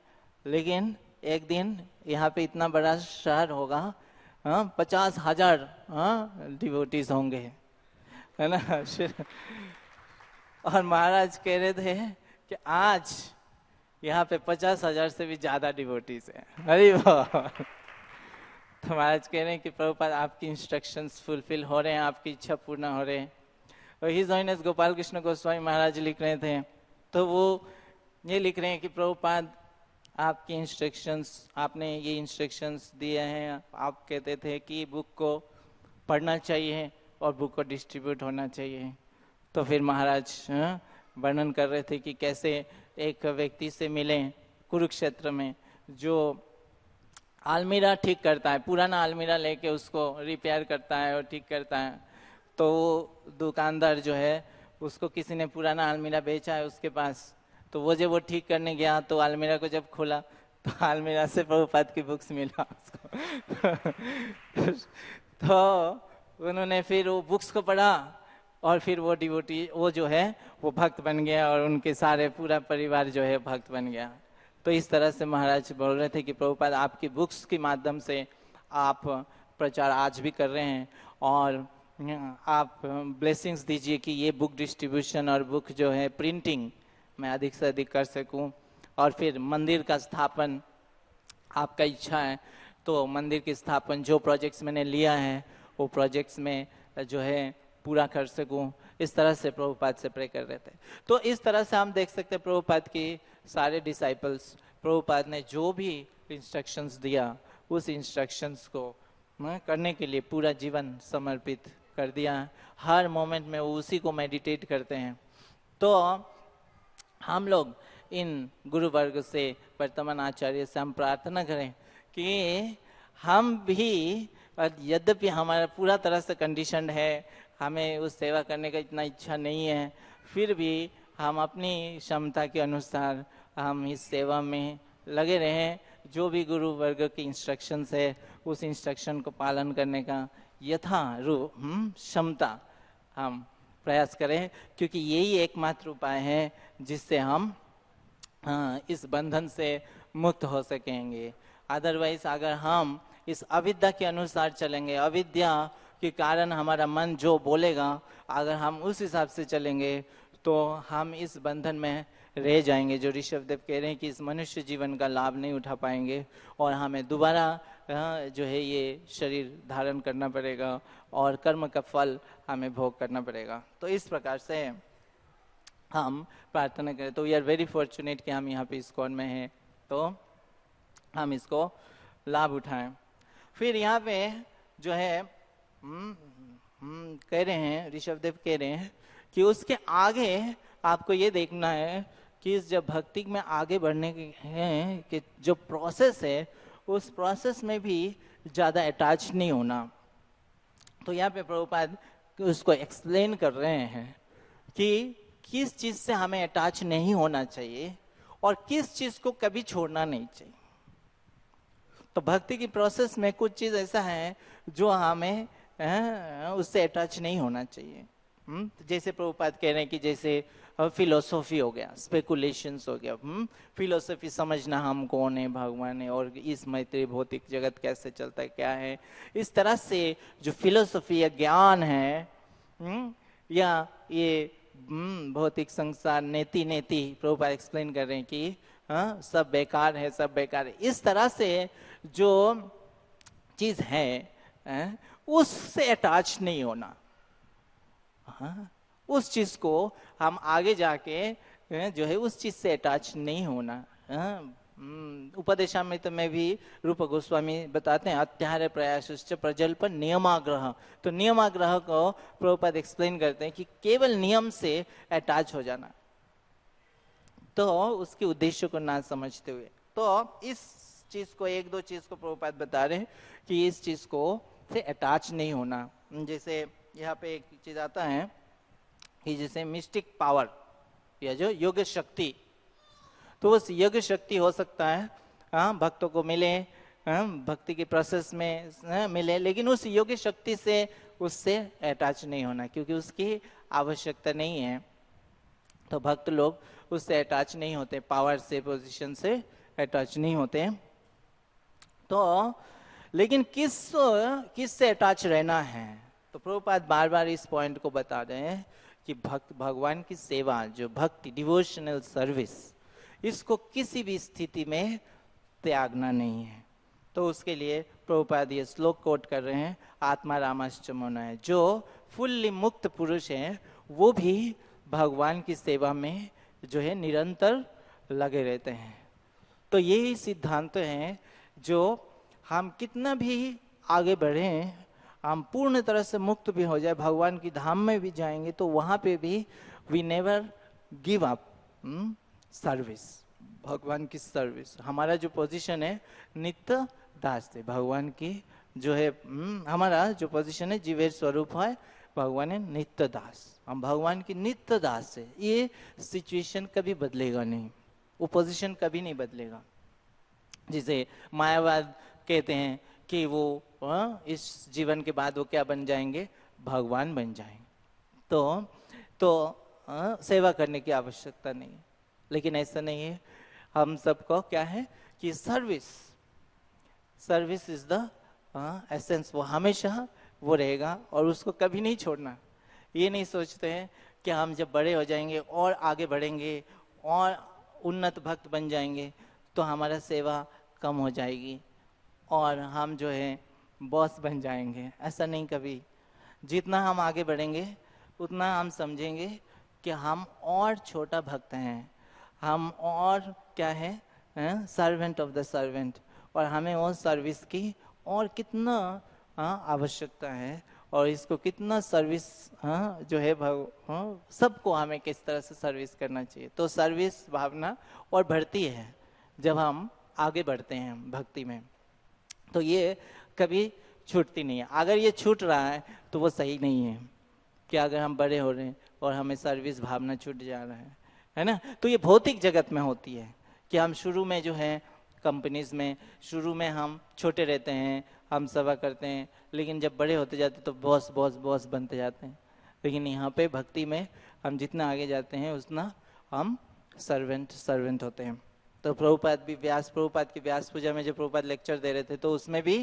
लेकिन एक दिन यहाँ पे इतना बड़ा शहर होगा, 50,000 डिवोटीज होंगे, है ना। और महाराज कह रहे थे कि आज यहाँ पे 50,000 से भी ज्यादा डिवोटीज हैं। अरे वाह। तो महाराज कह रहे हैं कि प्रभुपाद आपकी इंस्ट्रक्शंस फुलफिल हो रहे हैं, आपकी इच्छा पूर्ण हो रहे हैं। और हिज होनेस गोपाल कृष्ण गोस्वामी महाराज लिख रहे थे, तो वो ये लिख रहे हैं कि प्रभुपाद आपकी इंस्ट्रक्शंस, आपने ये इंस्ट्रक्शंस दिए हैं, आप कहते थे कि बुक को पढ़ना चाहिए और बुक को डिस्ट्रीब्यूट होना चाहिए। तो फिर महाराज वर्णन कर रहे थे कि कैसे एक व्यक्ति से मिले कुरुक्षेत्र में, जो अलमीरा ठीक करता है, पुराना अलमीरा लेके उसको रिपेयर करता है और ठीक करता है। तो दुकानदार जो है उसको किसी ने पुराना अलमीरा बेचा है उसके पास, तो वो जब वो ठीक करने गया तो अलमीरा को जब खोला तो अलमीरा से प्रभुपाद की बुक्स मिला उसको। तो उन्होंने फिर वो बुक्स को पढ़ा, और फिर वो डिवोटी वो जो है वो भक्त बन गया, और उनके सारे पूरा परिवार जो है भक्त बन गया। तो इस तरह से महाराज बोल रहे थे कि प्रभुपाद आपकी बुक्स के माध्यम से आप प्रचार आज भी कर रहे हैं, और आप ब्लेसिंग्स दीजिए कि ये बुक डिस्ट्रीब्यूशन और बुक जो है प्रिंटिंग मैं अधिक से अधिक कर सकूं। और फिर मंदिर का स्थापन आपका इच्छा है, तो मंदिर की स्थापन जो प्रोजेक्ट्स मैंने लिया है वो प्रोजेक्ट्स में जो है पूरा कर सकूं। इस तरह से प्रभुपाद से प्रे कर रहे थे। तो इस तरह से हम देख सकते हैं प्रभुपाद की सारे डिसाइपल्स, प्रभुपाद ने जो भी इंस्ट्रक्शंस दिया उस इंस्ट्रक्शंस को करने के लिए पूरा जीवन समर्पित कर दिया। हर मोमेंट में वो उसी को मेडिटेट करते हैं। तो हम लोग इन गुरु वर्ग से, वर्तमान आचार्य से हम प्रार्थना करें कि हम भी, यद्यपि हमारा पूरा तरह से कंडीशनड है, हमें उस सेवा करने का इतना इच्छा नहीं है, फिर भी हम अपनी क्षमता के अनुसार हम इस सेवा में लगे रहें। जो भी गुरु वर्ग की इंस्ट्रक्शंस है उस इंस्ट्रक्शन को पालन करने का यथारूप क्षमता हम प्रयास करें, क्योंकि यही एकमात्र उपाय है जिससे हम इस बंधन से मुक्त हो सकेंगे। अदरवाइज अगर हम इस अविद्या के अनुसार चलेंगे, अविद्या के कारण हमारा मन जो बोलेगा, अगर हम उस हिसाब से चलेंगे तो हम इस बंधन में रह जाएंगे। जो ऋषभदेव कह रहे हैं कि इस मनुष्य जीवन का लाभ नहीं उठा पाएंगे और हमें दोबारा जो है ये शरीर धारण करना पड़ेगा और कर्म का फल हमें भोग करना पड़ेगा। तो इस प्रकार से हम प्रार्थना करें। तो वी आर वेरी फॉर्चुनेट कि हम यहाँ पे इस्कॉन में हैं, तो हम इसको लाभ उठाएं। फिर यहाँ पे जो है कह रहे हैं, ऋषभदेव कह रहे हैं कि उसके आगे आपको ये देखना है कि जब भक्ति में आगे बढ़ने के हैं कि जो प्रोसेस है उस प्रोसेस में भी ज़्यादा अटैच नहीं होना। तो यहाँ पे प्रभुपाद उसको एक्सप्लेन कर रहे हैं कि किस चीज़ से हमें अटैच नहीं होना चाहिए और किस चीज़ को कभी छोड़ना नहीं चाहिए। तो भक्ति की प्रोसेस में कुछ चीज ऐसा है जो हमें उससे अटैच नहीं होना चाहिए। जैसे प्रभुपाद कह रहे हैं कि जैसे फिलोसॉफी हो गया, स्पेकुलेशंस हो गया, फिलोसॉफी समझना हम कौन है, भगवान है, और इस मैत्री भौतिक जगत कैसे चलता है, क्या है, इस तरह से जो फिलोसॉफी या ज्ञान है, या ये भौतिक संसार नेति नेति प्रभुपाद एक्सप्लेन कर रहे हैं कि सब बेकार है, सब बेकार है, इस तरह से जो चीज है उससे अटैच नहीं होना। उस चीज को हम आगे जाके जो है उस चीज से अटैच नहीं होना। उपदेशामृत में भी रूप गोस्वामी बताते हैं अत्याहार प्रयास प्रजल्प नियमाग्रह। तो नियमाग्रह को प्रभुपाद एक्सप्लेन करते हैं कि केवल नियम से अटैच हो जाना, तो उसके उद्देश्य को ना समझते हुए। तो इस चीज को, एक दो चीज को प्रभुपाद बता रहे हैं कि इस चीज को से अटैच नहीं होना। जैसे यहाँ पे एक चीज आता है कि जैसे मिस्टिक पावर या जो योग शक्ति, तो उस योग शक्ति हो सकता है भक्तों को मिले, भक्ति के प्रोसेस में मिले, लेकिन उस योग शक्ति से उससे अटैच नहीं होना, क्योंकि उसकी आवश्यकता नहीं है। तो भक्त लोग उससे अटैच नहीं होते, पावर से, पोजीशन से अटैच नहीं होते। तो लेकिन किस से अटैच रहना है, तो प्रभुपाद बार बार इस पॉइंट को बता रहे हैं कि भगवान की सेवा, जो भक्ति, डिवोशनल सर्विस, इसको किसी भी स्थिति में त्यागना नहीं है। तो उसके लिए प्रभुपाद ये श्लोक कोट कर रहे हैं, आत्मा रामाश्च मोनाय, जो फुल्ली मुक्त पुरुष है वो भी भगवान की सेवा में जो है निरंतर लगे रहते हैं। तो यही सिद्धांत हैं जो हम कितना भी आगे बढ़ें, हम पूर्ण तरह से मुक्त भी हो जाए, भगवान की धाम में भी जाएंगे, तो वहां पे भी we never give up service, भगवान की सर्विस। हमारा जो पोजीशन है नित्य दास है भगवान की, जो है हमारा जो पोजीशन है जीवेर स्वरूप है, भगवान है नित्य दास, हम भगवान की नित्य दास है। ये सिचुएशन कभी बदलेगा नहीं, वो पोजीशन कभी नहीं बदलेगा। जिसे मायावाद कहते हैं कि वो इस जीवन के बाद वो क्या बन जाएंगे, भगवान बन जाएंगे, तो सेवा करने की आवश्यकता नहीं है। लेकिन ऐसा नहीं है, हम सबको क्या है कि सर्विस इज द एसेंस, वो हमेशा वो रहेगा और उसको कभी नहीं छोड़ना। ये नहीं सोचते हैं कि हम जब बड़े हो जाएंगे और आगे बढ़ेंगे और उन्नत भक्त बन जाएंगे तो हमारा सेवा कम हो जाएगी और हम जो है बॉस बन जाएंगे। ऐसा नहीं कभी। जितना हम आगे बढ़ेंगे उतना हम समझेंगे कि हम और छोटा भक्त हैं, हम और क्या है, सर्वेंट ऑफ द सर्वेंट, और हमें वो सर्विस की और कितना आवश्यकता है, और इसको कितना सर्विस जो है सबको हमें किस तरह से सर्विस करना चाहिए। तो सर्विस भावना और बढ़ती है जब हम आगे बढ़ते हैं भक्ति में, तो ये कभी छूटती नहीं है। अगर ये छूट रहा है तो वो सही नहीं है, कि अगर हम बड़े हो रहे हैं और हमें सर्विस भावना छूट जा रहा है ना। तो ये भौतिक जगत में होती है कि हम शुरू में जो है कंपनीज में, शुरू में हम छोटे रहते हैं, हम सेवा करते हैं, लेकिन जब बड़े होते जाते तो बॉस बॉस बॉस बनते जाते हैं। लेकिन यहाँ पे भक्ति में हम जितना आगे जाते हैं उतना हम सर्वेंट होते हैं। तो प्रभुपाद की व्यास पूजा में जो प्रभुपाद लेक्चर दे रहे थे, तो उसमें भी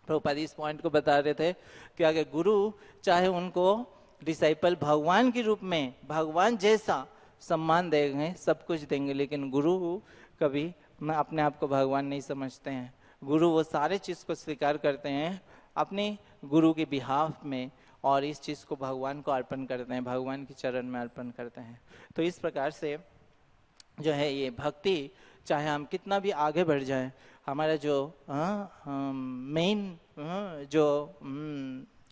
प्रभुपाद इस पॉइंट को बता रहे थे कि अगर गुरु चाहे उनको डिसाइपल भगवान के रूप में, भगवान जैसा सम्मान देंगे, सब कुछ देंगे, लेकिन गुरु कभी अपने आप को भगवान नहीं समझते हैं। गुरु वो सारे चीज को स्वीकार करते हैं अपने गुरु के बिहाफ में, और इस चीज को भगवान को अर्पण करते हैं, भगवान के चरण में अर्पण करते हैं। तो इस प्रकार से जो है ये भक्ति, चाहे हम कितना भी आगे बढ़ जाएं, हमारा जो मेन जो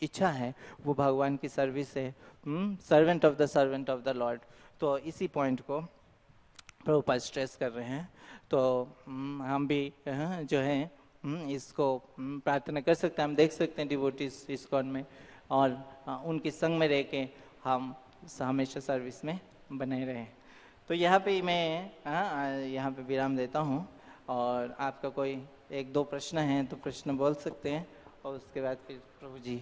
इच्छा है वो भगवान की सर्विस है, सर्वेंट ऑफ द लॉर्ड। तो इसी पॉइंट को प्रभुपाद स्ट्रेस कर रहे हैं। तो हम भी जो है इसको प्रार्थना कर सकते हैं, हम देख सकते हैं डिवोटीज इस्कॉन में, और उनके संग में रह के हम हमेशा सर्विस में बने रहें। तो यहाँ पे मैं यहाँ पे विराम देता हूँ, और आपका कोई एक दो प्रश्न हैं तो प्रश्न बोल सकते हैं और उसके बाद फिर प्रभु जी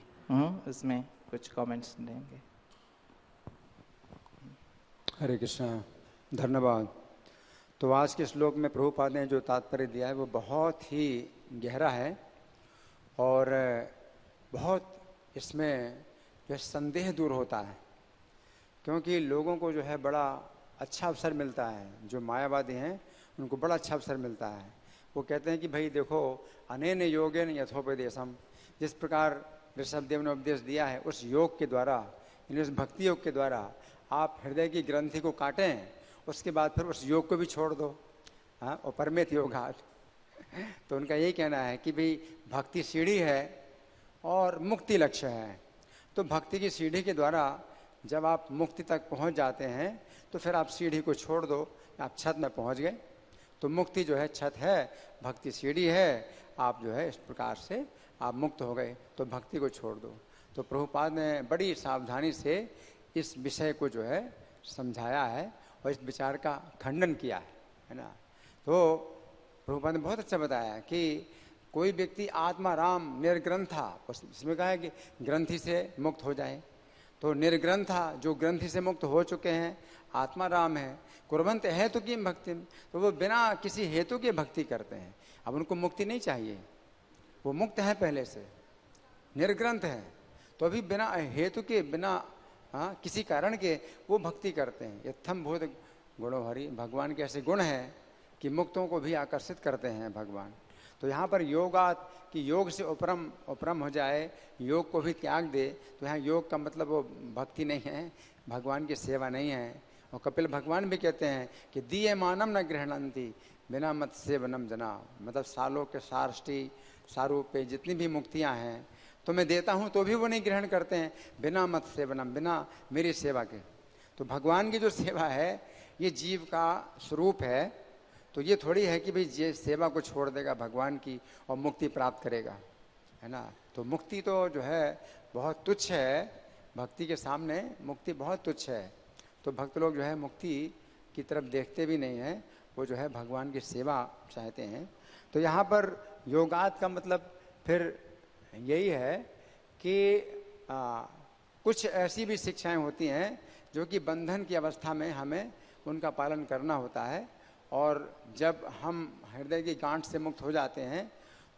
उसमें कुछ कमेंट्स देंगे। हरे कृष्णा, धन्यवाद। तो आज के श्लोक में प्रभुपाद ने जो तात्पर्य दिया है वो बहुत ही गहरा है और बहुत इसमें जो संदेह दूर होता है, क्योंकि लोगों को जो है बड़ा अच्छा अवसर मिलता है। जो मायावादी हैं उनको बड़ा अच्छा अवसर मिलता है। वो कहते हैं कि भाई देखो, अनेन योगेन यथोपदेशम, जिस प्रकार ऋषभदेव ने उपदेश दिया है उस योग के द्वारा, यानी उस भक्ति योग के द्वारा आप हृदय की ग्रंथि को काटें, उसके बाद फिर उस योग को भी छोड़ दो। हाँ, और परमेत योगात। तो उनका यही कहना है कि भाई भक्ति सीढ़ी है और मुक्ति लक्ष्य है। तो भक्ति की सीढ़ी के द्वारा जब आप मुक्ति तक पहुंच जाते हैं तो फिर आप सीढ़ी को छोड़ दो, आप छत में पहुंच गए। तो मुक्ति जो है छत है, भक्ति सीढ़ी है, आप जो है इस प्रकार से आप मुक्त हो गए, तो भक्ति को छोड़ दो। तो प्रभुपाद ने बड़ी सावधानी से इस विषय को जो है समझाया है और इस विचार का खंडन किया है ना। तो प्रभुपाद ने बहुत अच्छा बताया कि कोई व्यक्ति आत्मा राम निर्ग्रंथा, इसमें कहा है कि ग्रंथि से मुक्त हो जाए। तो निर्ग्रंथा, जो ग्रंथि से मुक्त हो चुके हैं, आत्मा राम है, कुर्वन्त हेतु की भक्ति, तो वो बिना किसी हेतु की भक्ति करते हैं। अब उनको मुक्ति नहीं चाहिए, वो मुक्त है पहले से, निर्ग्रंथ है, तो अभी बिना हेतु के, बिना किसी कारण के वो भक्ति करते हैं। यथम भूत गुणो हरि, भगवान के ऐसे गुण हैं कि मुक्तों को भी आकर्षित करते हैं भगवान। तो यहाँ पर योगात कि योग से उपरम हो जाए, योग को भी त्याग दे, तो यहाँ योग का मतलब वो भक्ति नहीं है, भगवान की सेवा नहीं है। और कपिल भगवान भी कहते हैं कि दिए मानम न गृहणंती बिना मत सेवनम जना, मतलब सालों के सारष्टी सारूप पे जितनी भी मुक्तियाँ हैं तो मैं देता हूँ तो भी वो नहीं ग्रहण करते हैं, बिना मत सेवनम, बिना मेरी सेवा के। तो भगवान की जो सेवा है ये जीव का स्वरूप है। तो ये थोड़ी है कि भाई ये सेवा को छोड़ देगा भगवान की और मुक्ति प्राप्त करेगा, है ना। तो मुक्ति तो जो है बहुत तुच्छ है, भक्ति के सामने मुक्ति बहुत तुच्छ है। तो भक्त लोग जो है मुक्ति की तरफ देखते भी नहीं है, वो जो है भगवान की सेवा चाहते हैं। तो यहाँ पर योगात का मतलब फिर यही है कि कुछ ऐसी भी शिक्षाएं होती हैं जो कि बंधन की अवस्था में हमें उनका पालन करना होता है, और जब हम हृदय की गांठ से मुक्त हो जाते हैं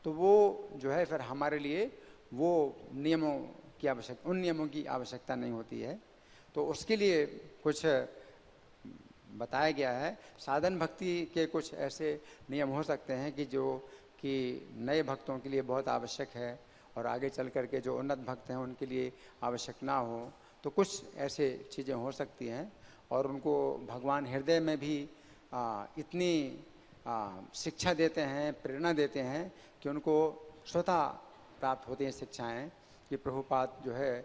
तो वो जो है फिर हमारे लिए वो नियमों की उन नियमों की आवश्यकता नहीं होती है। तो उसके लिए कुछ बताया गया है। साधन भक्ति के कुछ ऐसे नियम हो सकते हैं कि जो कि नए भक्तों के लिए बहुत आवश्यक है और आगे चल करके जो उन्नत भक्त हैं उनके लिए आवश्यक ना हो। तो कुछ ऐसे चीज़ें हो सकती हैं और उनको भगवान हृदय में भी इतनी शिक्षा देते हैं, प्रेरणा देते हैं कि उनको स्वतः प्राप्त होती हैं शिक्षाएं। कि प्रभुपाद जो है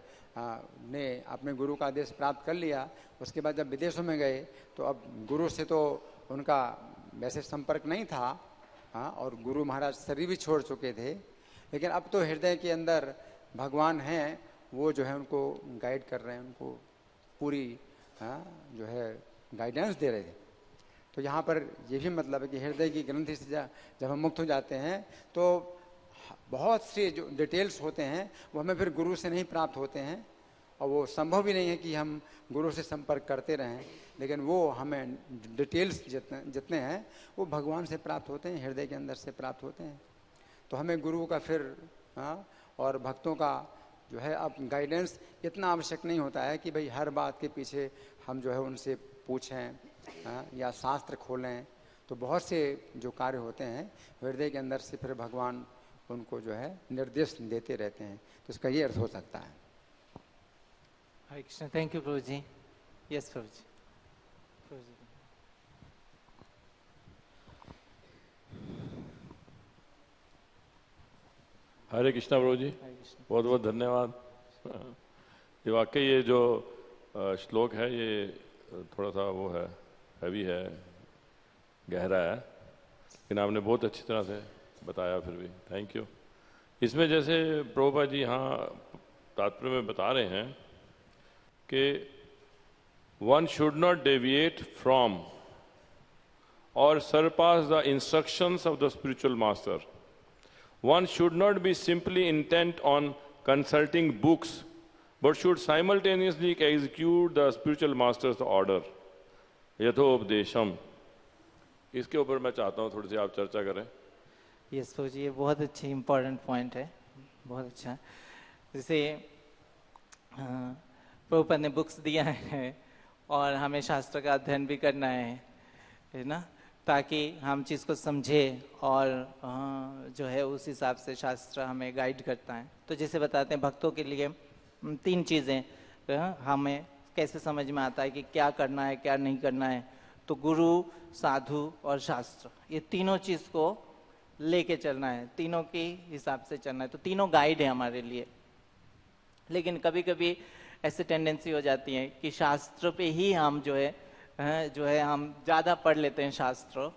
ने अपने गुरु का आदेश प्राप्त कर लिया, उसके बाद जब विदेशों में गए तो अब गुरु से तो उनका वैसे संपर्क नहीं था, और गुरु महाराज शरीर भी छोड़ चुके थे, लेकिन अब तो हृदय के अंदर भगवान हैं, वो जो है उनको गाइड कर रहे हैं, उनको पूरी जो है गाइडेंस दे रहे थे। तो यहाँ पर ये भी मतलब है कि हृदय की ग्रंथि से जब हम मुक्त हो जाते हैं तो बहुत से जो डिटेल्स होते हैं वो हमें फिर गुरु से नहीं प्राप्त होते हैं, और वो संभव भी नहीं है कि हम गुरु से संपर्क करते रहें, लेकिन वो हमें डिटेल्स जितने हैं वो भगवान से प्राप्त होते हैं, हृदय के अंदर से प्राप्त होते हैं। तो हमें गुरु का फिर और भक्तों का जो है अब गाइडेंस इतना आवश्यक नहीं होता है कि भाई हर बात के पीछे हम जो है उनसे पूछें या शास्त्र खोलें। तो बहुत से जो कार्य होते हैं हृदय के अंदर से फिर भगवान उनको जो है निर्देश देते रहते हैं। तो इसका ये अर्थ हो सकता है। हरे कृष्ण, थैंक यू प्रभु जी। यस प्रभु जी। प्रभु जी हरे कृष्णा प्रभु जी, बहुत बहुत धन्यवाद। ये वाकई ये जो श्लोक है ये थोड़ा सा वो है, हैवी है, गहरा है, लेकिन आपने बहुत अच्छी तरह से बताया फिर भी, थैंक यू। इसमें जैसे प्रभुपाद जी यहाँ तात्पर्य में बता रहे हैं कि one should not deviate from और surpass the instructions of the spiritual master. One should not be simply intent on consulting books, but should simultaneously execute the spiritual master's order. यथोपदेशम. इसके ऊपर मैं चाहता हूँ थोड़ी सी आप चर्चा करें. यस जी, ये बहुत अच्छी इम्पोर्टेंट पॉइंट है, बहुत अच्छा. जैसे प्रभुपाद ने बुक्स दिया है और हमें शास्त्र का अध्ययन भी करना है ना, ताकि हम चीज़ को समझे और जो है उस हिसाब से शास्त्र हमें गाइड करता है. तो जैसे बताते हैं भक्तों के लिए 3 चीज़ें हमें कैसे समझ में आता है कि क्या करना है क्या नहीं करना है. तो गुरु, साधु और शास्त्र, ये तीनों चीज़ को लेके चलना है, तीनों के हिसाब से चलना है. तो तीनों गाइड है हमारे लिए. लेकिन कभी कभी ऐसे टेंडेंसी हो जाती है कि शास्त्र पे ही हम जो है हम ज़्यादा पढ़ लेते हैं शास्त्र,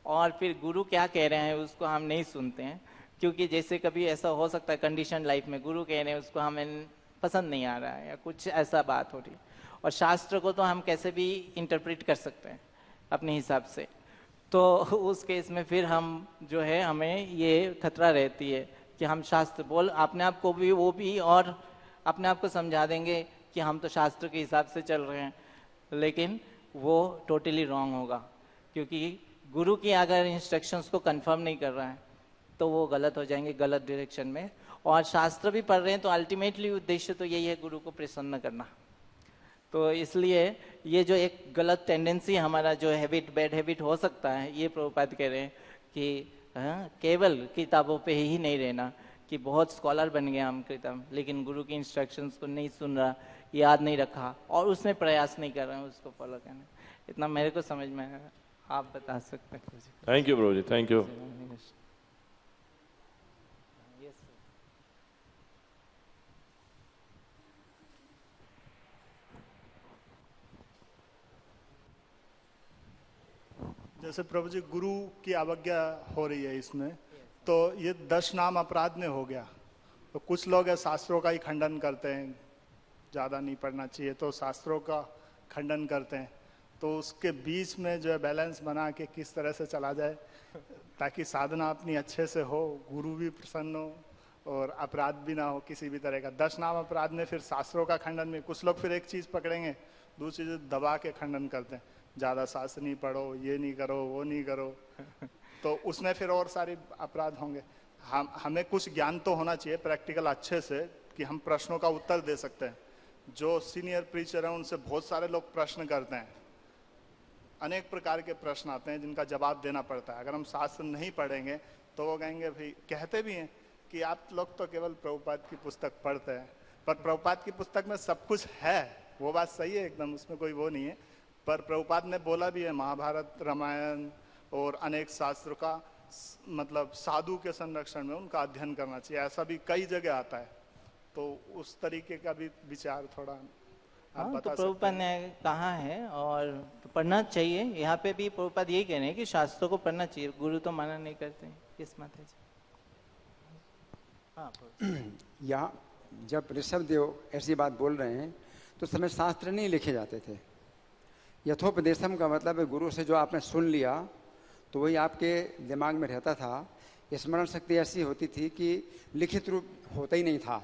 और फिर गुरु क्या कह रहे हैं उसको हम नहीं सुनते हैं. क्योंकि जैसे कभी ऐसा हो सकता है कंडीशन लाइफ में, गुरु कह रहे हैं उसको हमें पसंद नहीं आ रहा है या कुछ ऐसा बात हो रही, और शास्त्र को तो हम कैसे भी इंटरप्रेट कर सकते हैं अपने हिसाब से. तो उस केस में फिर हम जो है हमें ये खतरा रहती है कि हम शास्त्र बोल अपने आप को भी वो भी और अपने आप को समझा देंगे कि हम तो शास्त्र के हिसाब से चल रहे हैं, लेकिन वो टोटली रॉन्ग होगा. क्योंकि गुरु की अगर इंस्ट्रक्शंस को कंफर्म नहीं कर रहा है तो वो गलत हो जाएंगे, गलत डायरेक्शन में. और शास्त्र भी पढ़ रहे हैं तो अल्टीमेटली उद्देश्य तो यही है गुरु को प्रसन्न करना. तो इसलिए ये जो एक गलत टेंडेंसी हमारा जो हैबिट, बैड हैबिट हो सकता है, ये प्रभुपाद कह रहे हैं कि केवल किताबों पे ही नहीं रहना कि बहुत स्कॉलर बन गए हम किताब, लेकिन गुरु की इंस्ट्रक्शंस को नहीं सुन रहा, याद नहीं रखा और उसमें प्रयास नहीं कर रहे हैं उसको फॉलो करने. इतना मेरे को समझ में आया, आप बता सकते हैं. Thank you Prabhu ji, thank you. जैसे प्रभु जी गुरु की अवज्ञा हो रही है इसमें, तो ये 10 नाम अपराध में हो गया. तो कुछ लोग है शास्त्रों का ही खंडन करते हैं, ज़्यादा नहीं पढ़ना चाहिए तो शास्त्रों का खंडन करते हैं. तो उसके बीच में जो है बैलेंस बना के किस तरह से चला जाए ताकि साधना अपनी अच्छे से हो, गुरु भी प्रसन्न हो और अपराध भी ना हो किसी भी तरह का. 10 नाम अपराध में फिर शास्त्रों का खंडन में कुछ लोग फिर एक चीज़ पकड़ेंगे, दूसरी चीज़ दबा के खंडन करते हैं, ज़्यादा शास्त्र नहीं पढ़ो, ये नहीं करो, वो नहीं करो. तो उसमें फिर और सारे अपराध होंगे. हमें कुछ ज्ञान तो होना चाहिए प्रैक्टिकल अच्छे से कि हम प्रश्नों का उत्तर दे सकते हैं. जो सीनियर प्रीचर हैं उनसे बहुत सारे लोग प्रश्न करते हैं, अनेक प्रकार के प्रश्न आते हैं जिनका जवाब देना पड़ता है. अगर हम शास्त्र नहीं पढ़ेंगे तो वो कहेंगे, भाई कहते भी हैं कि आप लोग तो केवल प्रभुपाद की पुस्तक पढ़ते हैं, पर प्रभुपाद की पुस्तक में सब कुछ है, वो बात सही है एकदम, उसमें कोई वो नहीं है. पर प्रभुपाद ने बोला भी है महाभारत, रामायण और अनेक शास्त्र का मतलब साधु के संरक्षण में उनका अध्ययन करना चाहिए, ऐसा भी कई जगह आता है. तो उस तरीके का भी विचार थोड़ा आप बता सकते हैं. तो प्रभुपाद ने कहा है और पढ़ना चाहिए. यहाँ पे भी प्रभुपाद यही कह रहे हैं कि शास्त्रों को पढ़ना चाहिए, गुरु तो मना नहीं करते. किस माता जी? यहाँ जब ऋषभ देव ऐसी बात बोल रहे हैं तो समय शास्त्र नहीं लिखे जाते थे. यथोपदेशम का मतलब है गुरु से जो आपने सुन लिया तो वही आपके दिमाग में रहता था. स्मरण शक्ति ऐसी होती थी कि लिखित रूप होता ही नहीं था.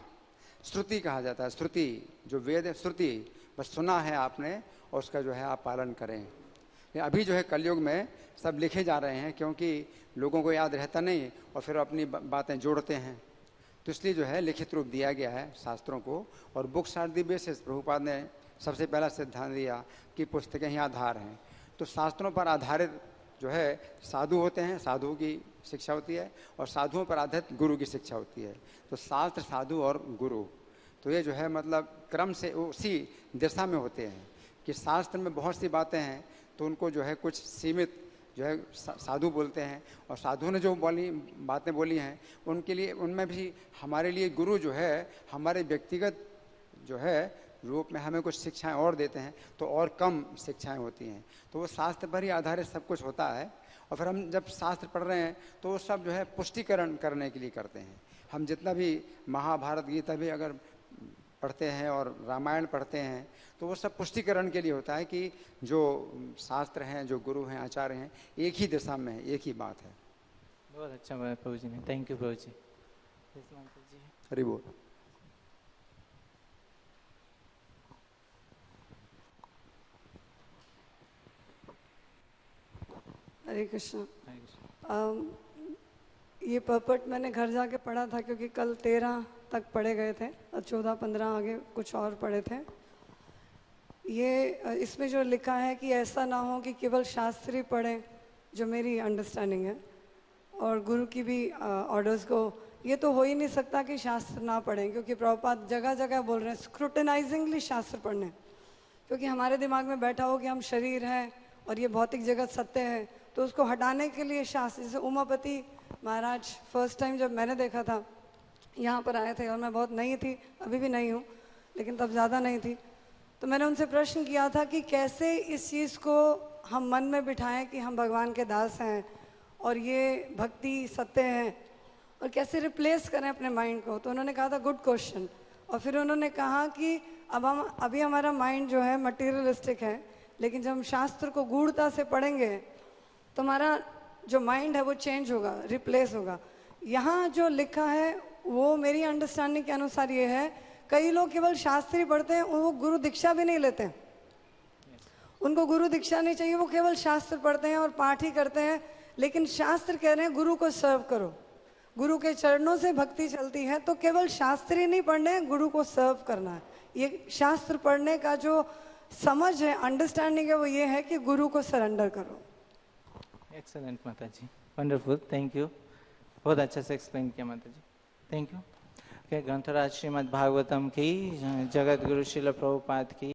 श्रुति कहा जाता है, श्रुति जो वेद है, श्रुति बस सुना है आपने और उसका जो है आप पालन करें. अभी जो है कलयुग में सब लिखे जा रहे हैं क्योंकि लोगों को याद रहता नहीं और फिर अपनी बातें जोड़ते हैं. तो इसलिए जो है लिखित रूप दिया गया है शास्त्रों को. और books are the basis, Prabhupada ने सबसे पहला सिद्धांत दिया कि पुस्तकें ही आधार हैं. तो शास्त्रों पर आधारित जो है साधु होते हैं, साधुओं की शिक्षा होती है, और साधुओं पर आधारित गुरु की शिक्षा होती है. तो शास्त्र, साधु और गुरु, तो ये जो है मतलब क्रम से उसी दिशा में होते हैं कि शास्त्र में बहुत सी बातें हैं तो उनको जो है कुछ सीमित जो है साधु बोलते हैं, और साधुओं ने जो बातें बोली हैं उनके लिए, उनमें भी हमारे लिए गुरु जो है हमारे व्यक्तिगत जो है रूप में हमें कुछ शिक्षाएं और देते हैं, तो और कम शिक्षाएं होती हैं. तो वो शास्त्र पर ही आधारित सब कुछ होता है. और फिर हम जब शास्त्र पढ़ रहे हैं तो वो सब जो है पुष्टिकरण करने के लिए करते हैं. हम जितना भी महाभारत, गीता भी अगर पढ़ते हैं और रामायण पढ़ते हैं तो वो सब पुष्टिकरण के लिए होता है कि जो शास्त्र हैं, जो गुरु हैं, आचार्य हैं, एक ही दिशा में है, एक ही बात है. बहुत अच्छा प्रभु जी ने, थैंक यू प्रभु जी. हरि बोल। हरे कृष्ण। ये पर्पट मैंने घर जाके पढ़ा था क्योंकि कल 13 तक पढ़े गए थे और 14-15 आगे कुछ और पढ़े थे। ये इसमें जो लिखा है कि ऐसा ना हो कि केवल शास्त्री पढ़ें, जो मेरी अंडरस्टैंडिंग है, और गुरु की भी ऑर्डर्स को, ये तो हो ही नहीं सकता कि शास्त्र ना पढ़ें, क्योंकि प्रभुपाद जगह जगह बोल रहे हैं स्क्रूटनाइजिंगली शास्त्र पढ़ने, क्योंकि हमारे दिमाग में बैठा हो कि हम शरीर हैं और ये भौतिक जगत सत्य है, तो उसको हटाने के लिए शास्त्र, जैसे उमापति महाराज फर्स्ट टाइम जब मैंने देखा था यहाँ पर आए थे, और मैं बहुत नई थी, अभी भी नहीं हूँ लेकिन तब ज़्यादा नहीं थी, तो मैंने उनसे प्रश्न किया था कि कैसे इस चीज़ को हम मन में बिठाएं कि हम भगवान के दास हैं और ये भक्ति सत्य है, और कैसे रिप्लेस करें अपने माइंड को। तो उन्होंने कहा था गुड क्वेश्चन, और फिर उन्होंने कहा कि अभी हमारा माइंड जो है मटीरियलिस्टिक है, लेकिन जब हम शास्त्र को गूढ़ता से पढ़ेंगे तो हमारा जो माइंड है वो चेंज होगा, रिप्लेस होगा। यहाँ जो लिखा है वो मेरी अंडरस्टैंडिंग के अनुसार ये है, कई लोग केवल शास्त्र ही पढ़ते हैं, वो गुरु दीक्षा भी नहीं लेते, उनको गुरु दीक्षा नहीं चाहिए, वो केवल शास्त्र पढ़ते हैं और पाठ ही करते हैं, लेकिन शास्त्र कह रहे हैं गुरु को सर्व करो, गुरु के चरणों से भक्ति चलती है, तो केवल शास्त्र ही नहीं पढ़ने हैं, गुरु को सर्व करना है। ये शास्त्र पढ़ने का जो समझ है, अंडरस्टैंडिंग है, वो ये है कि गुरु को सरेंडर करो। एक्सेलेंट माता जी, वंडरफुल, थैंक यू, बहुत अच्छा से एक्सप्लेन किया माता जी, थैंक यू। ग्रंथराज श्रीमद् भागवतम की, जगत गुरु श्रील प्रभुपाद की।